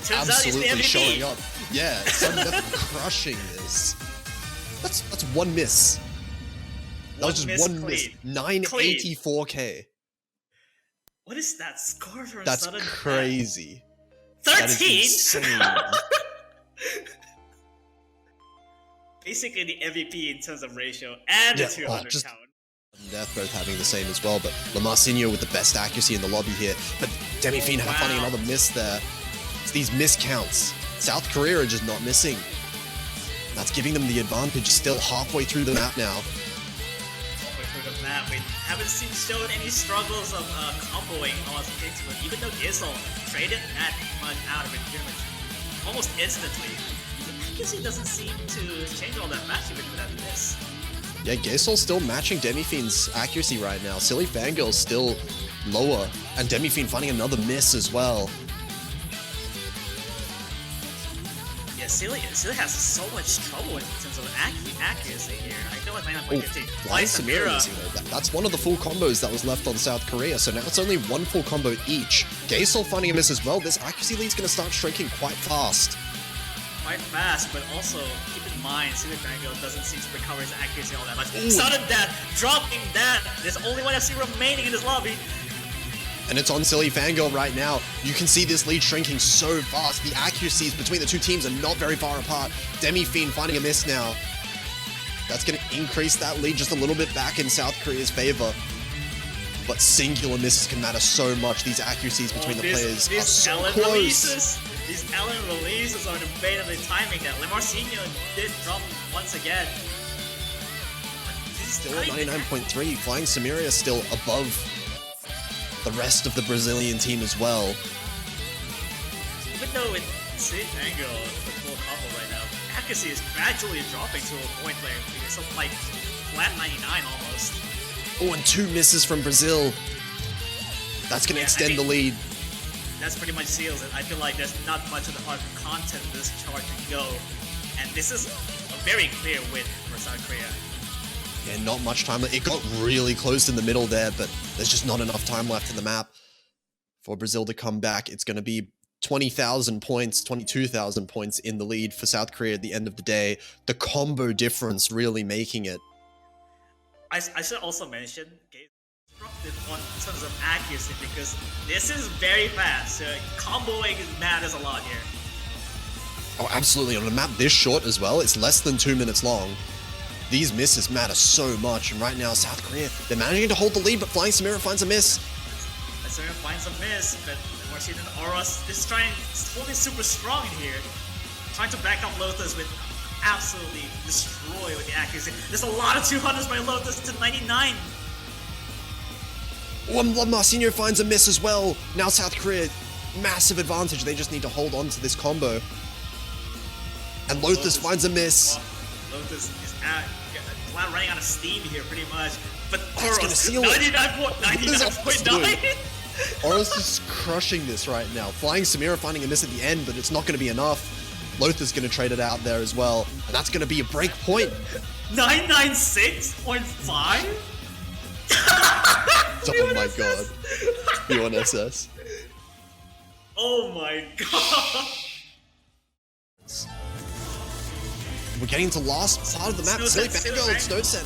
turns absolutely showing up. Yeah, Sudden Death crushing this. That's 1 miss. That was just 1 miss. 984k. What is that score for That's Sudden crazy. Death? 13? That is insane. Basically the MVP in terms of ratio and the 200 count. Death both having the same as well, but Lamarsinho with the best accuracy in the lobby here. But Demi-Fiend finding another miss there. It's these miscounts South Korea are just not missing. That's giving them the advantage still halfway through the map now. Through the map, we haven't shown any struggles of comboing all things, but even though Gizzle traded that much out of it pretty much almost instantly, the accuracy doesn't seem to change all that much even with that miss. Yeah, Gasol's still matching Demi-Fiend's accuracy right now. Silly Fangirl's still lower, and Demi-Fiend finding another miss as well. Yeah, Silly has so much trouble in terms of accuracy here. I feel like 99.15. Flying Samira. That's one of the full combos that was left on South Korea, so now it's only one full combo each. Gasol finding a miss as well. This accuracy lead's going to start shrinking quite fast. Quite fast, but also keep in mind, Silly Fangirl doesn't seem to recover his accuracy all that much. Sudden death, dropping that. There's only one FC remaining in this lobby. And it's on Silly Fangirl right now. You can see this lead shrinking so fast. The accuracies between the two teams are not very far apart. Demi-Fiend finding a miss now. That's going to increase that lead just a little bit back in South Korea's favor. But singular misses can matter so much. These accuracies between the players are so close. These Ellen releases are the bait of the timing that Lemarcinho did drop once again. Still at 99.3. Flying Samira is still above the rest of the Brazilian team as well. Even though it's Silly Fangirl the full combo right now, accuracy is gradually dropping to a point where it's something like flat 99 almost. Oh, and 2 misses from Brazil. That's going to extend the lead. That's pretty much seals it. I feel like there's not much of the hard content in this chart to go. And this is a very clear win for South Korea. Yeah, not much time. It got really close in the middle there, but there's just not enough time left in the map for Brazil to come back. It's going to be 20,000 points, 22,000 points in the lead for South Korea at the end of the day. The combo difference really making it. I should also mention on terms of accuracy because this is very fast. Comboing matters a lot here. Oh, absolutely. On a map this short as well, it's less than 2 minutes long. These misses matter so much, and right now South Korea, they're managing to hold the lead, but Flying Samira finds a miss. Samira finds a miss, but Marcin and Auros is holding super strong in here. Trying to back up Lotus with absolutely destroy with the accuracy. There's a lot of 200s by Lotus to 99. Marcinho finds a miss as well. Now South Korea, massive advantage. They just need to hold on to this combo. And Lotus finds a miss. Lotus is running out of steam here pretty much. But Auros, 99.9. Auros is crushing this right now. Flying Samira finding a miss at the end, but it's not going to be enough. Lotus going to trade it out there as well. And that's going to be a break point. 996.5? Oh my god. B1SS. Oh my god. We're getting to last part of the map. Silly Fangirl and Snowset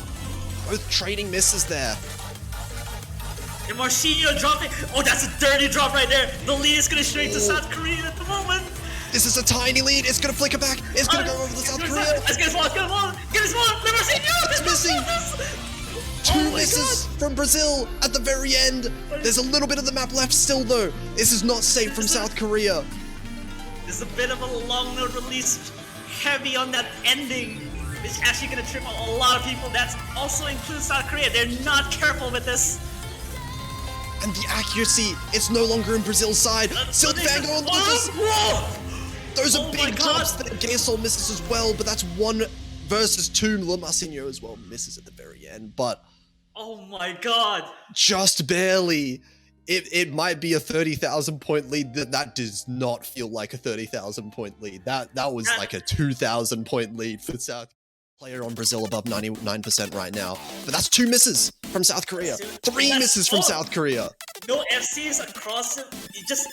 both trading misses there. And Marcinho dropping. Oh, that's a dirty drop right there. The lead is going to shrink to South Korea at the moment. This is a tiny lead. It's going to flicker back. It's going to go over the South Korea. Let's get his wall. Get his wall. Marcinho. It's missing. 2 misses from Brazil at the very end. There's a little bit of the map left still though. This is not safe from South Korea. There's a bit of a long node release. Heavy on that ending. It's actually going to trip a lot of people. That's also includes South Korea. They're not careful with this. And the accuracy, it's no longer in Brazil's side. Silk Fangirl and Lucas. Those are big drops that Gasol misses as well, but that's 1 versus 2. Lemarcinho as well misses at the very end, but oh my god. Just barely. It might be a 30,000 point lead. That does not feel like a 30,000 point lead. That was like a 2,000 point lead for South. Player on Brazil above 99% right now. But that's 2 misses from South Korea. 3 misses from South Korea. No FCs across it. It's just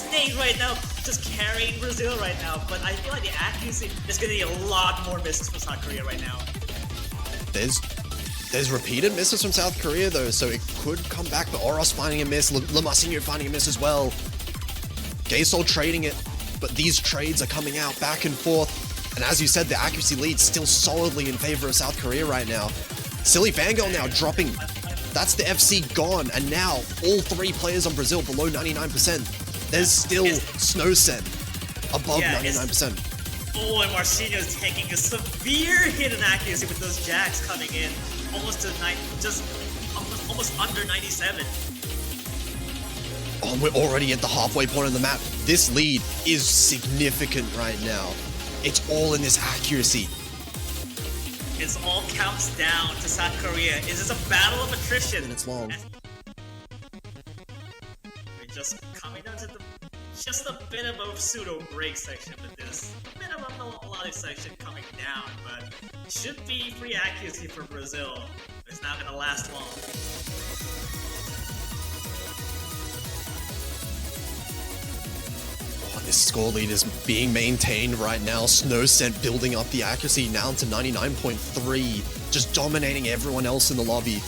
staying right now. Just carrying Brazil right now. But I feel like the accuracy is going to be a lot more misses from South Korea right now. There's repeated misses from South Korea though, so it could come back, but Auros finding a miss, Lemarcinho finding a miss as well. Gasol trading it, but these trades are coming out back and forth. And as you said, the accuracy lead's still solidly in favor of South Korea right now. Silly Fangirl now dropping. That's the FC gone, and now all 3 players on Brazil below 99%. There's still Snowset Above Yeah, 99%. Oh, and Marcinho is taking a severe hit in accuracy with those jacks coming in, almost to almost under 97. Oh, we're already at the halfway point of the map. This lead is significant right now. It's all in this accuracy. It all counts down to South Korea. It is a battle of attrition. And it's long. We're just coming down to just a bit of a pseudo break section with this. A bit of a melodic section coming down, but should be free accuracy for Brazil. It's not gonna last long. Oh, this score lead is being maintained right now. Snowcent building up the accuracy now to 99.3, just dominating everyone else in the lobby.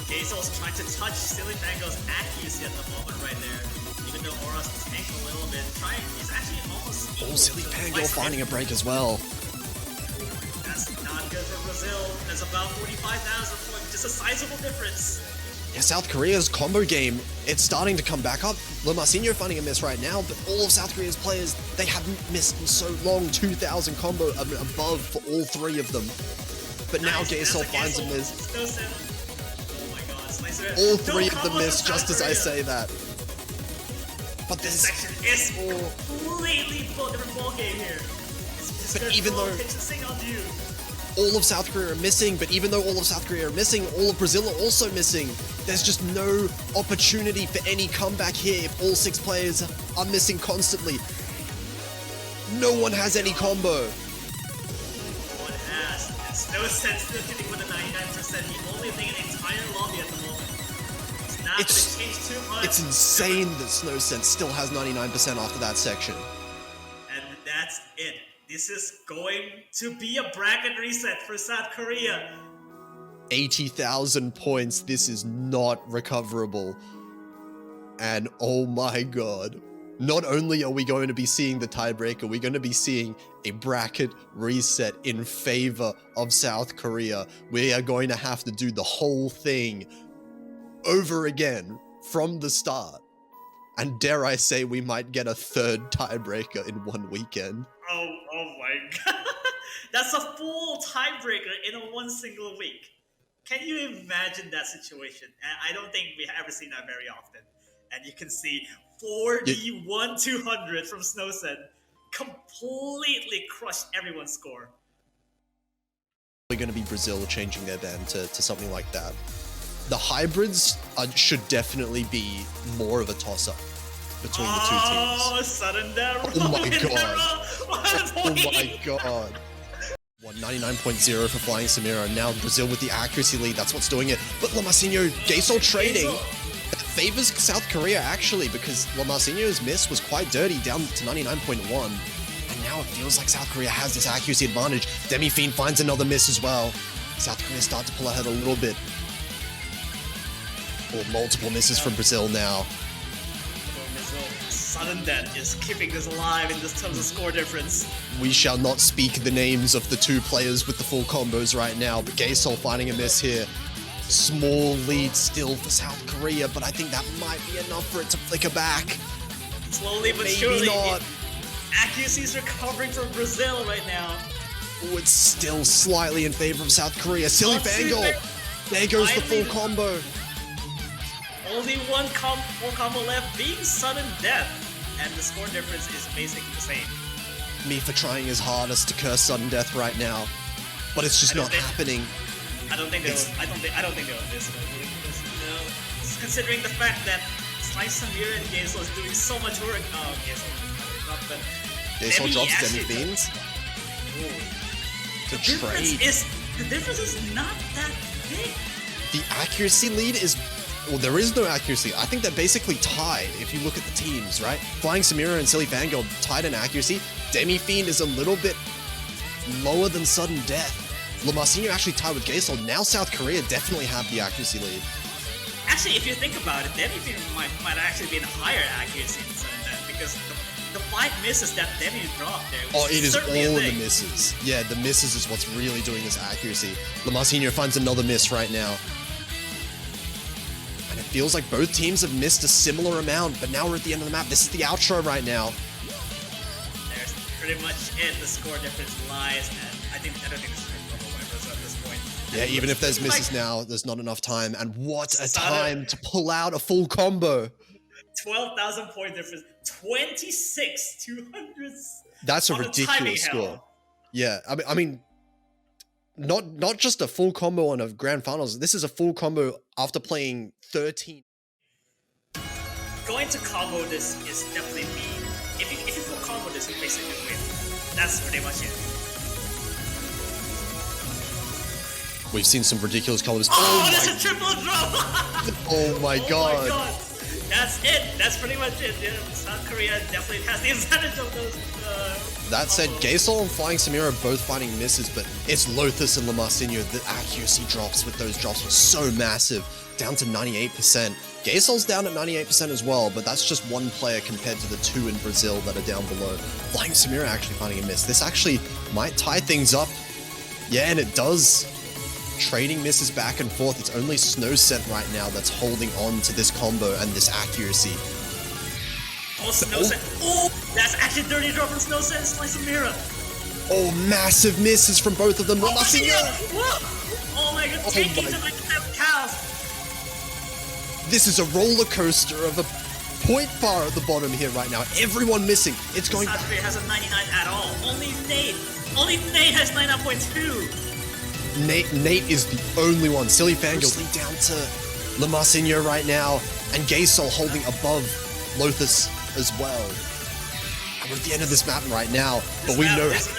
Gazel's trying to touch Silly Mango's accuracy at the moment right there. Even though Aura's tanked a little bit, he's actually almost equal. Oh, Silly Mango finding a break as well. That's not good for Brazil. There's about 45,000 points, just a sizable difference. Yeah, South Korea's combo game, it's starting to come back up. Lomarcinho finding a miss right now, but all of South Korea's players, they haven't missed in so long. 2,000 combo above for all three of them. But now Gazel finds a miss. All three of them miss just as I say that. But this section is completely different ball game here. But even though all of South Korea are missing, all of Brazil are also missing. There's just no opportunity for any comeback here if all 6 players are missing constantly. No one has any combo. No one has. There's no sense still hitting with a 99%. The only thing in the entire lobby at the moment. It's change too much. It's insane that Snowsense still has 99% after that section. And that's it. This is going to be a bracket reset for South Korea. 80,000 points. This is not recoverable. And oh my god. Not only are we going to be seeing the tiebreaker, we're going to be seeing a bracket reset in favor of South Korea. We are going to have to do the whole thing over again from the start. And dare I say we might get a third tiebreaker in one weekend. Oh my god. That's a full tiebreaker in one single week. Can you imagine that situation? And I don't think we've ever seen that very often. And you can see 41-200 from Snowsen completely crushed everyone's score. We're going to be Brazil changing their ban to something like that. The hybrids should definitely be more of a toss-up between the two teams. Oh, sudden death. Oh my god. Oh my god. 199.0 for flying Samira. Now Brazil with the accuracy lead. That's what's doing it. But Lomarcinho, Gazel trading. That favors South Korea actually, because Lomarcinho's miss was quite dirty, down to 99.1. And now it feels like South Korea has this accuracy advantage. Demi-Fiend finds another miss as well. South Korea start to pull ahead a little bit. Oh, multiple misses from Brazil now. Sudden death is keeping this alive in this terms of score difference. We shall not speak the names of the two players with the full combos right now, but Gazel finding a miss here. Small lead still for South Korea, but I think that might be enough for it to flicker back. Slowly but Maybe surely. not. Accuracy is recovering from Brazil right now. Oh, it's still slightly in favor of South Korea. Silly Bangle! There goes the full combo. Only one full combo left, being sudden death. And the score difference is basically the same. Me for trying his hardest to curse sudden death right now, but it's just not happening. I don't think they'll miss it. Considering the fact that Slice Samira and Gazel is doing so much work. Oh, Gazel drops Demi-Fiends. The difference is not that big. The accuracy lead is... Well, there is no accuracy. I think they're basically tied if you look at the teams, right? Flying Samira and Silly Fangirl tied in accuracy. Demi-Fiend is a little bit lower than Sudden Death. Lomarcinho actually tied with Gazel. Now South Korea definitely have the accuracy lead. Actually, if you think about it, Demi-Fiend might actually be in higher accuracy than Sudden Death because the 5 misses that Demi dropped there. Oh, it is all in the misses. Yeah, the misses is what's really doing this accuracy. Lomarcinho finds another miss right now. And it feels like both teams have missed a similar amount, but now we're at the end of the map. This is the outro right now. There's pretty much it. The score difference lies, and I don't think this is a combo by Brazil at this point. Yeah, even if there's misses now, there's not enough time. And what a time to pull out a full combo. 12,000 point difference, 26,200. That's a ridiculous score. Yeah, I mean, not just a full combo on a grand finals. This is a full combo after playing 13. Going to combo this is definitely mean. If you full combo this, you basically win. That's pretty much it. We've seen some ridiculous combos. Oh, that's a triple drop! Oh my god. Oh my god. That's it. That's pretty much it. Yeah, South Korea definitely has the advantage of those. That said, Gaesol and Flying Samira are both finding misses, but it's Lothus and Lamarcinho. The accuracy drops with those drops were so massive, down to 98%. Gaesol's down at 98% as well, but that's just one player compared to the two in Brazil that are down below. Flying Samira actually finding a miss. This actually might tie things up. Yeah, and it does. Trading misses back and forth. It's only Snowscent right now that's holding on to this combo and this accuracy. Oh, Snowscent. Oh, that's actually dirty drop from Snowscent. Slice of Mira. Oh, massive misses from both of them. Oh my god, taking to like 7 cows. This is a roller coaster of a point bar at the bottom here right now. Everyone missing. It's going back. South Korea has a 99 at all. Only Nate has 99.2. Nate is the only one. Silly Fangirl down to Lamarcinho right now, and Gaesol holding above Lothus as well. And we're at the end of this map right now, but we know this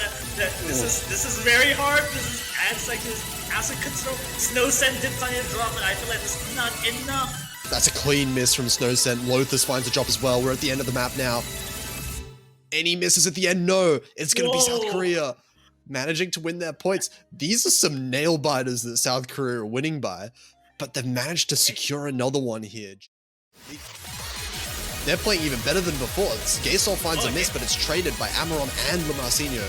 is very hard. This is acid control. Snowscent did find a drop, but I feel like this is not enough. That's a clean miss from Snowscent. Lothus finds a drop as well. We're at the end of the map now. Any misses at the end? No. It's going to be South Korea managing to win their points. These are some nail biters that South Korea are winning by, but they've managed to secure another one here. They're playing even better than before. Gaesol finds a miss, but it's traded by Amaron and Lamarcinho.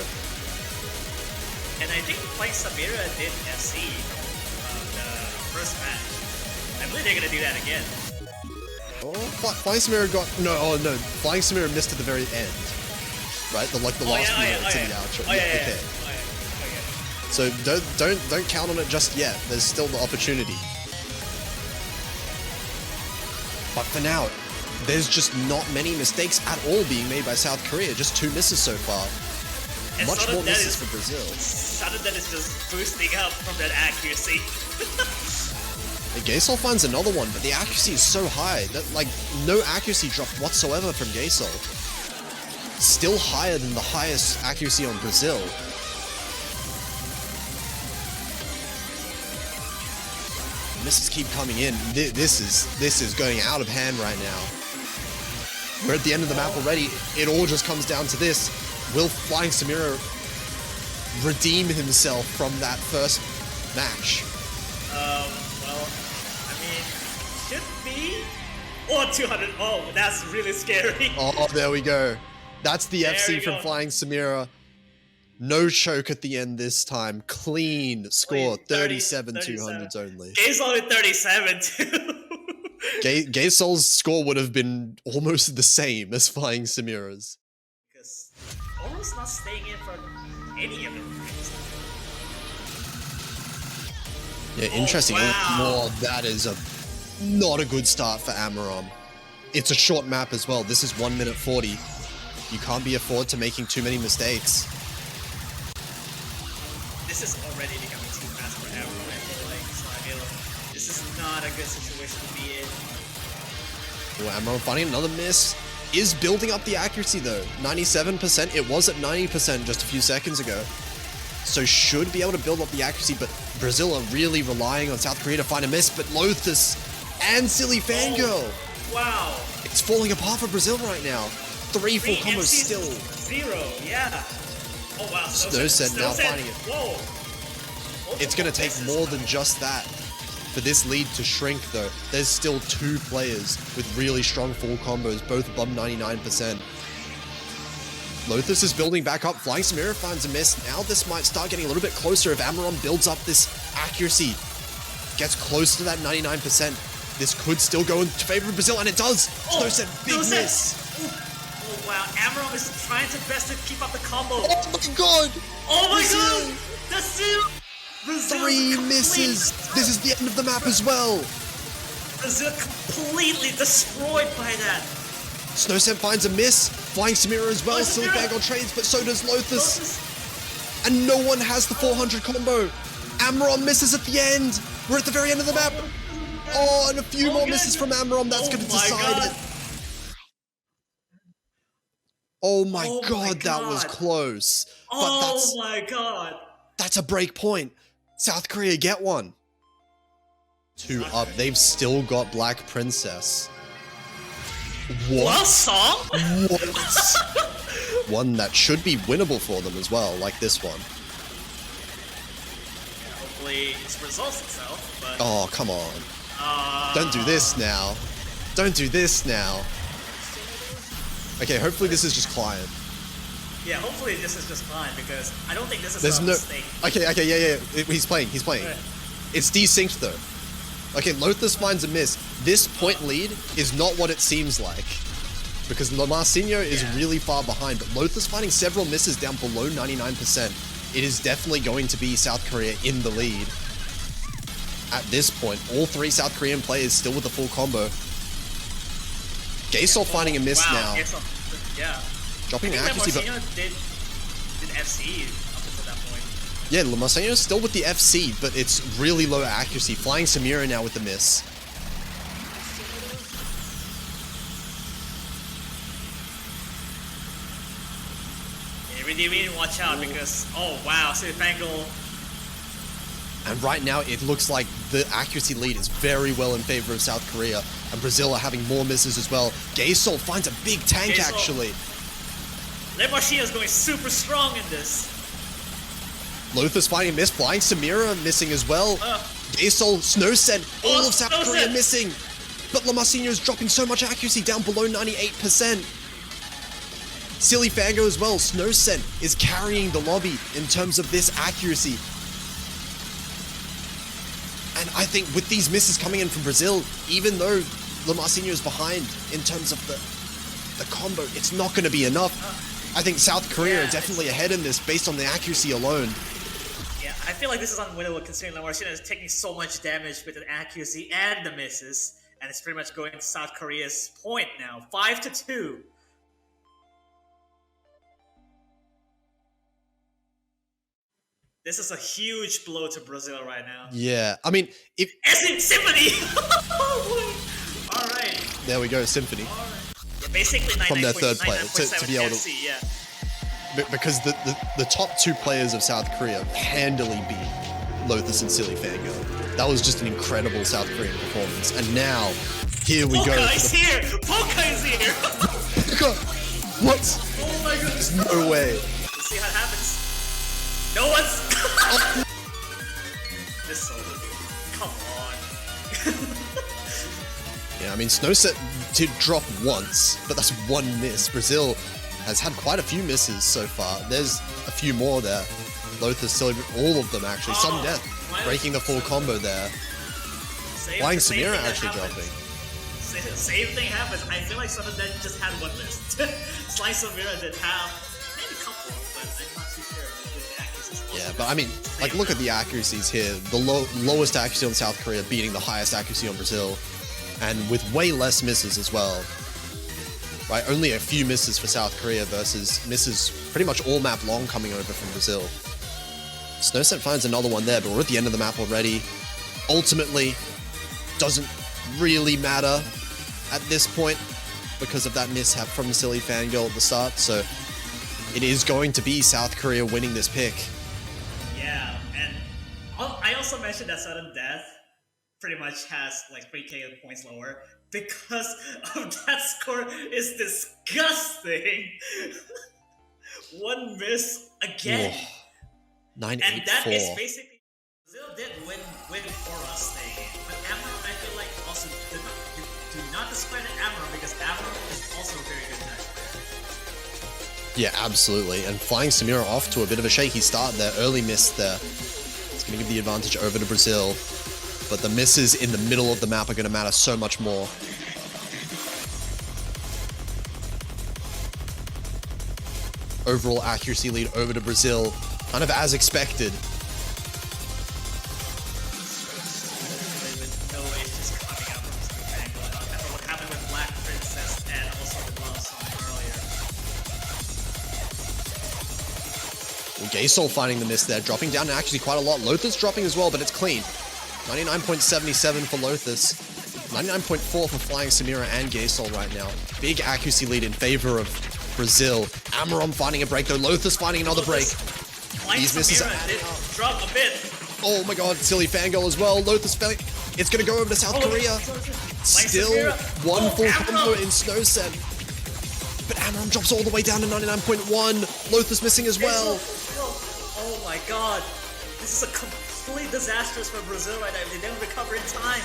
And I think like Samira did FC from the first match. I believe they're gonna do that again. Oh, Flying Samira got no. Flying Samira missed at the very end, right? The last minute to the outro. Okay. So don't count on it just yet. There's still the opportunity. But for now, there's just not many mistakes at all being made by South Korea. Just 2 misses so far. And Much more misses for Brazil. Sudden is just boosting up from that accuracy. Gaesol finds another one, but the accuracy is so high that no accuracy drop whatsoever from Gaesol. Still higher than the highest accuracy on Brazil. Misses keep coming in. This is going out of hand right now. We're at the end of the map already. It all just comes down to this. Will Flying Samira redeem himself from that first match? Well, I mean, should be. Or 200. Oh, that's really scary. Oh, there we go. That's the FC from Flying Samira. No choke at the end this time. Clean score. 37 200s only. Gaesol with 37 too. Gaesol's score would have been almost the same as Flying Samira's. Because almost not staying in for any of them. Yeah, interesting. Oh, that is not a good start for Amaron. It's a short map as well. This is 1 minute 40. You can't be afforded to making too many mistakes. This is already becoming too fast for Amaron, I feel like. So I feel this is not a good situation to be in. Well, Amaron finding another miss. Is building up the accuracy though. 97%. It was at 90% just a few seconds ago. So should be able to build up the accuracy, but Brazil are really relying on South Korea to find a miss, but Lothus and Silly Fangirl. Wow. It's falling apart for Brazil right now. 3 full combos still. 0, yeah. Oh wow. Snowscent now finding it. Whoa. It's going to take more than just that for this lead to shrink though. There's still 2 players with really strong full combos, both above 99%. Lothus is building back up. Flying Samira finds a miss. Now this might start getting a little bit closer if Amaron builds up this accuracy. Gets close to that 99%. This could still go in favor of Brazil, and it does. Snow said big Snow said- miss. Oh wow, Amarom is trying to best to keep up the combo. Oh my god. Oh my Brazil. god! The seal! Brazil 3 misses. This is the end of the map as well. Brazil completely destroyed by that. Snowsen finds a miss. Flying Samira as well. Oh, Silly Samira. Bangle trades, but so does Lothus. Lotus. And no one has the 400 combo. Amarom misses at the end. We're at the very end of the map. Oh, and a few more good. misses from Amarom. That's Oh going to my decide God. it. Oh my Oh my god, that was God. close. But Oh my god. that's a break point. South Korea get one. 2 up. They've still got Black Princess. Well, What? song? What? One that should be winnable for them as well, like this one. Hopefully it resolves itself, but Oh, come on. Don't do this now. Don't do this now. Okay, hopefully this is just client. yeah, hopefully this is just fine because I don't think this is There's a no... mistake. Okay, yeah. He's playing. Right. It's desynced though. Okay, Lothus finds a miss. This point lead is not what it seems like. Because Lamarcinho is really far behind, but Lothus finding several misses down below 99%. It is definitely going to be South Korea in the lead. At this point, all 3 South Korean players still with the full combo. Gaysol finding a miss now. Gaysol, yeah. Dropping I think accuracy, but Marcinho did FC up until that point. yeah, Lamarcinho is still with the FC, but it's really low accuracy. Flying Samira now with the miss. You really need to watch out because, oh wow, Semifinal. And right now, it looks like the accuracy lead is very well in favor of South Korea. And Brazil are having more misses as well. Gaysol finds a big tank, Gaysol. actually. Marcinho is going super strong in this. Lothus finding a miss. Flying Samira missing as well. Gaysol, Snowsen, all Oh, of South Snowsen. Korea missing. But Lamarcinho is dropping so much accuracy, down below 98%. Silly Fango as well. Snowsen is carrying the lobby in terms of this accuracy. And I think with these misses coming in from Brazil, even though Lamarcinho is behind in terms of the combo, it's not going to be enough. I think South Korea are definitely ahead in this based on the accuracy alone. Yeah, I feel like this is unwinnable considering Marcinho is taking so much damage with the accuracy and the misses. And it's pretty much going to South Korea's point now. 5-2. This is a huge blow to Brazil right now. Yeah, I mean, if Symphony! Alright. there we go, Symphony. Yeah, basically From their third player, 99.7 to be able to- FC, yeah. Because the top 2 players of South Korea handily beat Lothus and Silly Fango. That was just an incredible South Korean performance. And now, here we go. Polka is here! Polka is here! What? Oh my goodness. No way. Let's see how it happens. No one's. This solo, dude. Come on. Yeah, I mean, Snowset did drop once, but that's 1 miss. Brazil has had quite a few misses so far. There's a few more there. Lothus, Silly, all of them actually. Sudden Death breaking the full combo there. Flying Samira actually dropping. Same thing happens. I feel like Sudden Death just had 1 miss. Slice Samira did have maybe a couple, but I'm not too sure. Yeah, but I mean, like, look at the accuracies here. The lowest accuracy on South Korea beating the highest accuracy on Brazil. And with way less misses as well. Right, only a few misses for South Korea versus misses pretty much all map long coming over from Brazil. Snowset finds another one there, but we're at the end of the map already. Ultimately, doesn't really matter at this point because of that mishap from Silly Fangirl at the start, so it is going to be South Korea winning this pick. Yeah, and I also mentioned that Sudden Death pretty much has like 3k points lower because of that score is disgusting. 1 miss again. Whoa. And that is 9-8-4. basically Brazil did win for us staying in. But Amarom, I feel like also do not discredit Amarom because Amarom is also a very good match. Yeah, absolutely. And flying Samira off to a bit of a shaky start there. Early miss there. It's going to give the advantage over to Brazil. but the misses in the middle of the map are going to matter so much more. Overall accuracy lead over to Brazil, kind of as expected. With no issues coming out from this angle. After what happened with Black Princess and also the love song earlier. Well, Gaysol finding the miss there, dropping down actually quite a lot. Lothus dropping as well, but it's clean. 99.77 for Lothus. 99.4 for Flying Samira and Gaysol right now. Big accuracy lead in favor of Brazil. Amarom finding a break though. Lothus finding another break. These misses are did drop a bit. Oh my god, silly fangirl as well. Lothus failing. It's gonna go over to South Korea. Still one full combo in Snowsen. But Amarom drops all the way down to 99.1. Lothus missing as well. Oh my god. This is a complete disastrous for Brazil right now if they don't recover in time.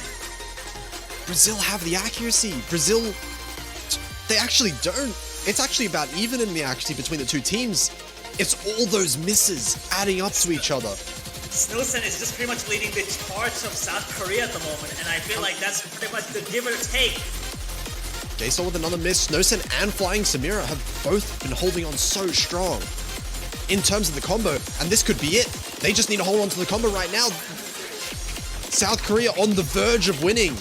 Brazil have the accuracy. Brazil, they actually don't. It's actually about even in the accuracy between the two teams. It's all those misses adding up to each other. Snowsen is just pretty much leading the charge of South Korea at the moment, and I feel like that's pretty much the give or take. Gaysol with another miss. Snowsen and Flying Samira have both been holding on so strong in terms of the combo, and this could be it. They just need to hold on to the combo right now. South Korea on the verge of winning.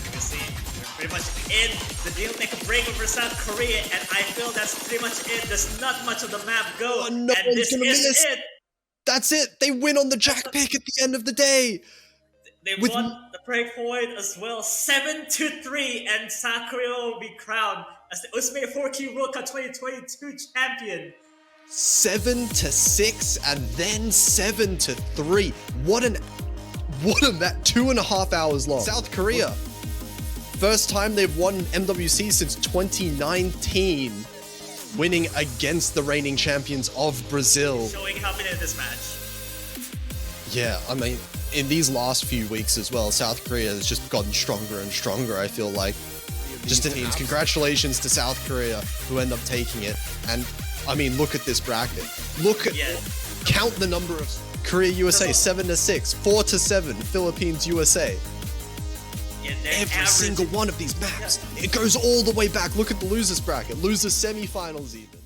You can see, we're pretty much in the deal make a break over South Korea, and I feel that's pretty much it. There's not much of the map go, Oh, no and one's this gonna is miss. it. That's it. They win on the jack pick at the end of the day. They With- won the breakpoint as well, 7-3, and South Korea will be crowned as the Ultimate 4Q World Cup 2022 champion. 7-6 and then 7-3. What a that 2.5 hours long. South Korea. First time they've won MWC since 2019. Winning against the reigning champions of Brazil. Showing how many in this match. Yeah, I mean, in these last few weeks as well, South Korea has just gotten stronger and stronger, I feel like. Just in teams. Congratulations to South Korea, who end up taking it. And, I mean, look at this bracket. Look at, count the number of Korea, USA, 7-6, 4-7, Philippines, USA. Yeah, Every single one of these maps, it goes all the way back. Look at the losers bracket, losers semifinals even.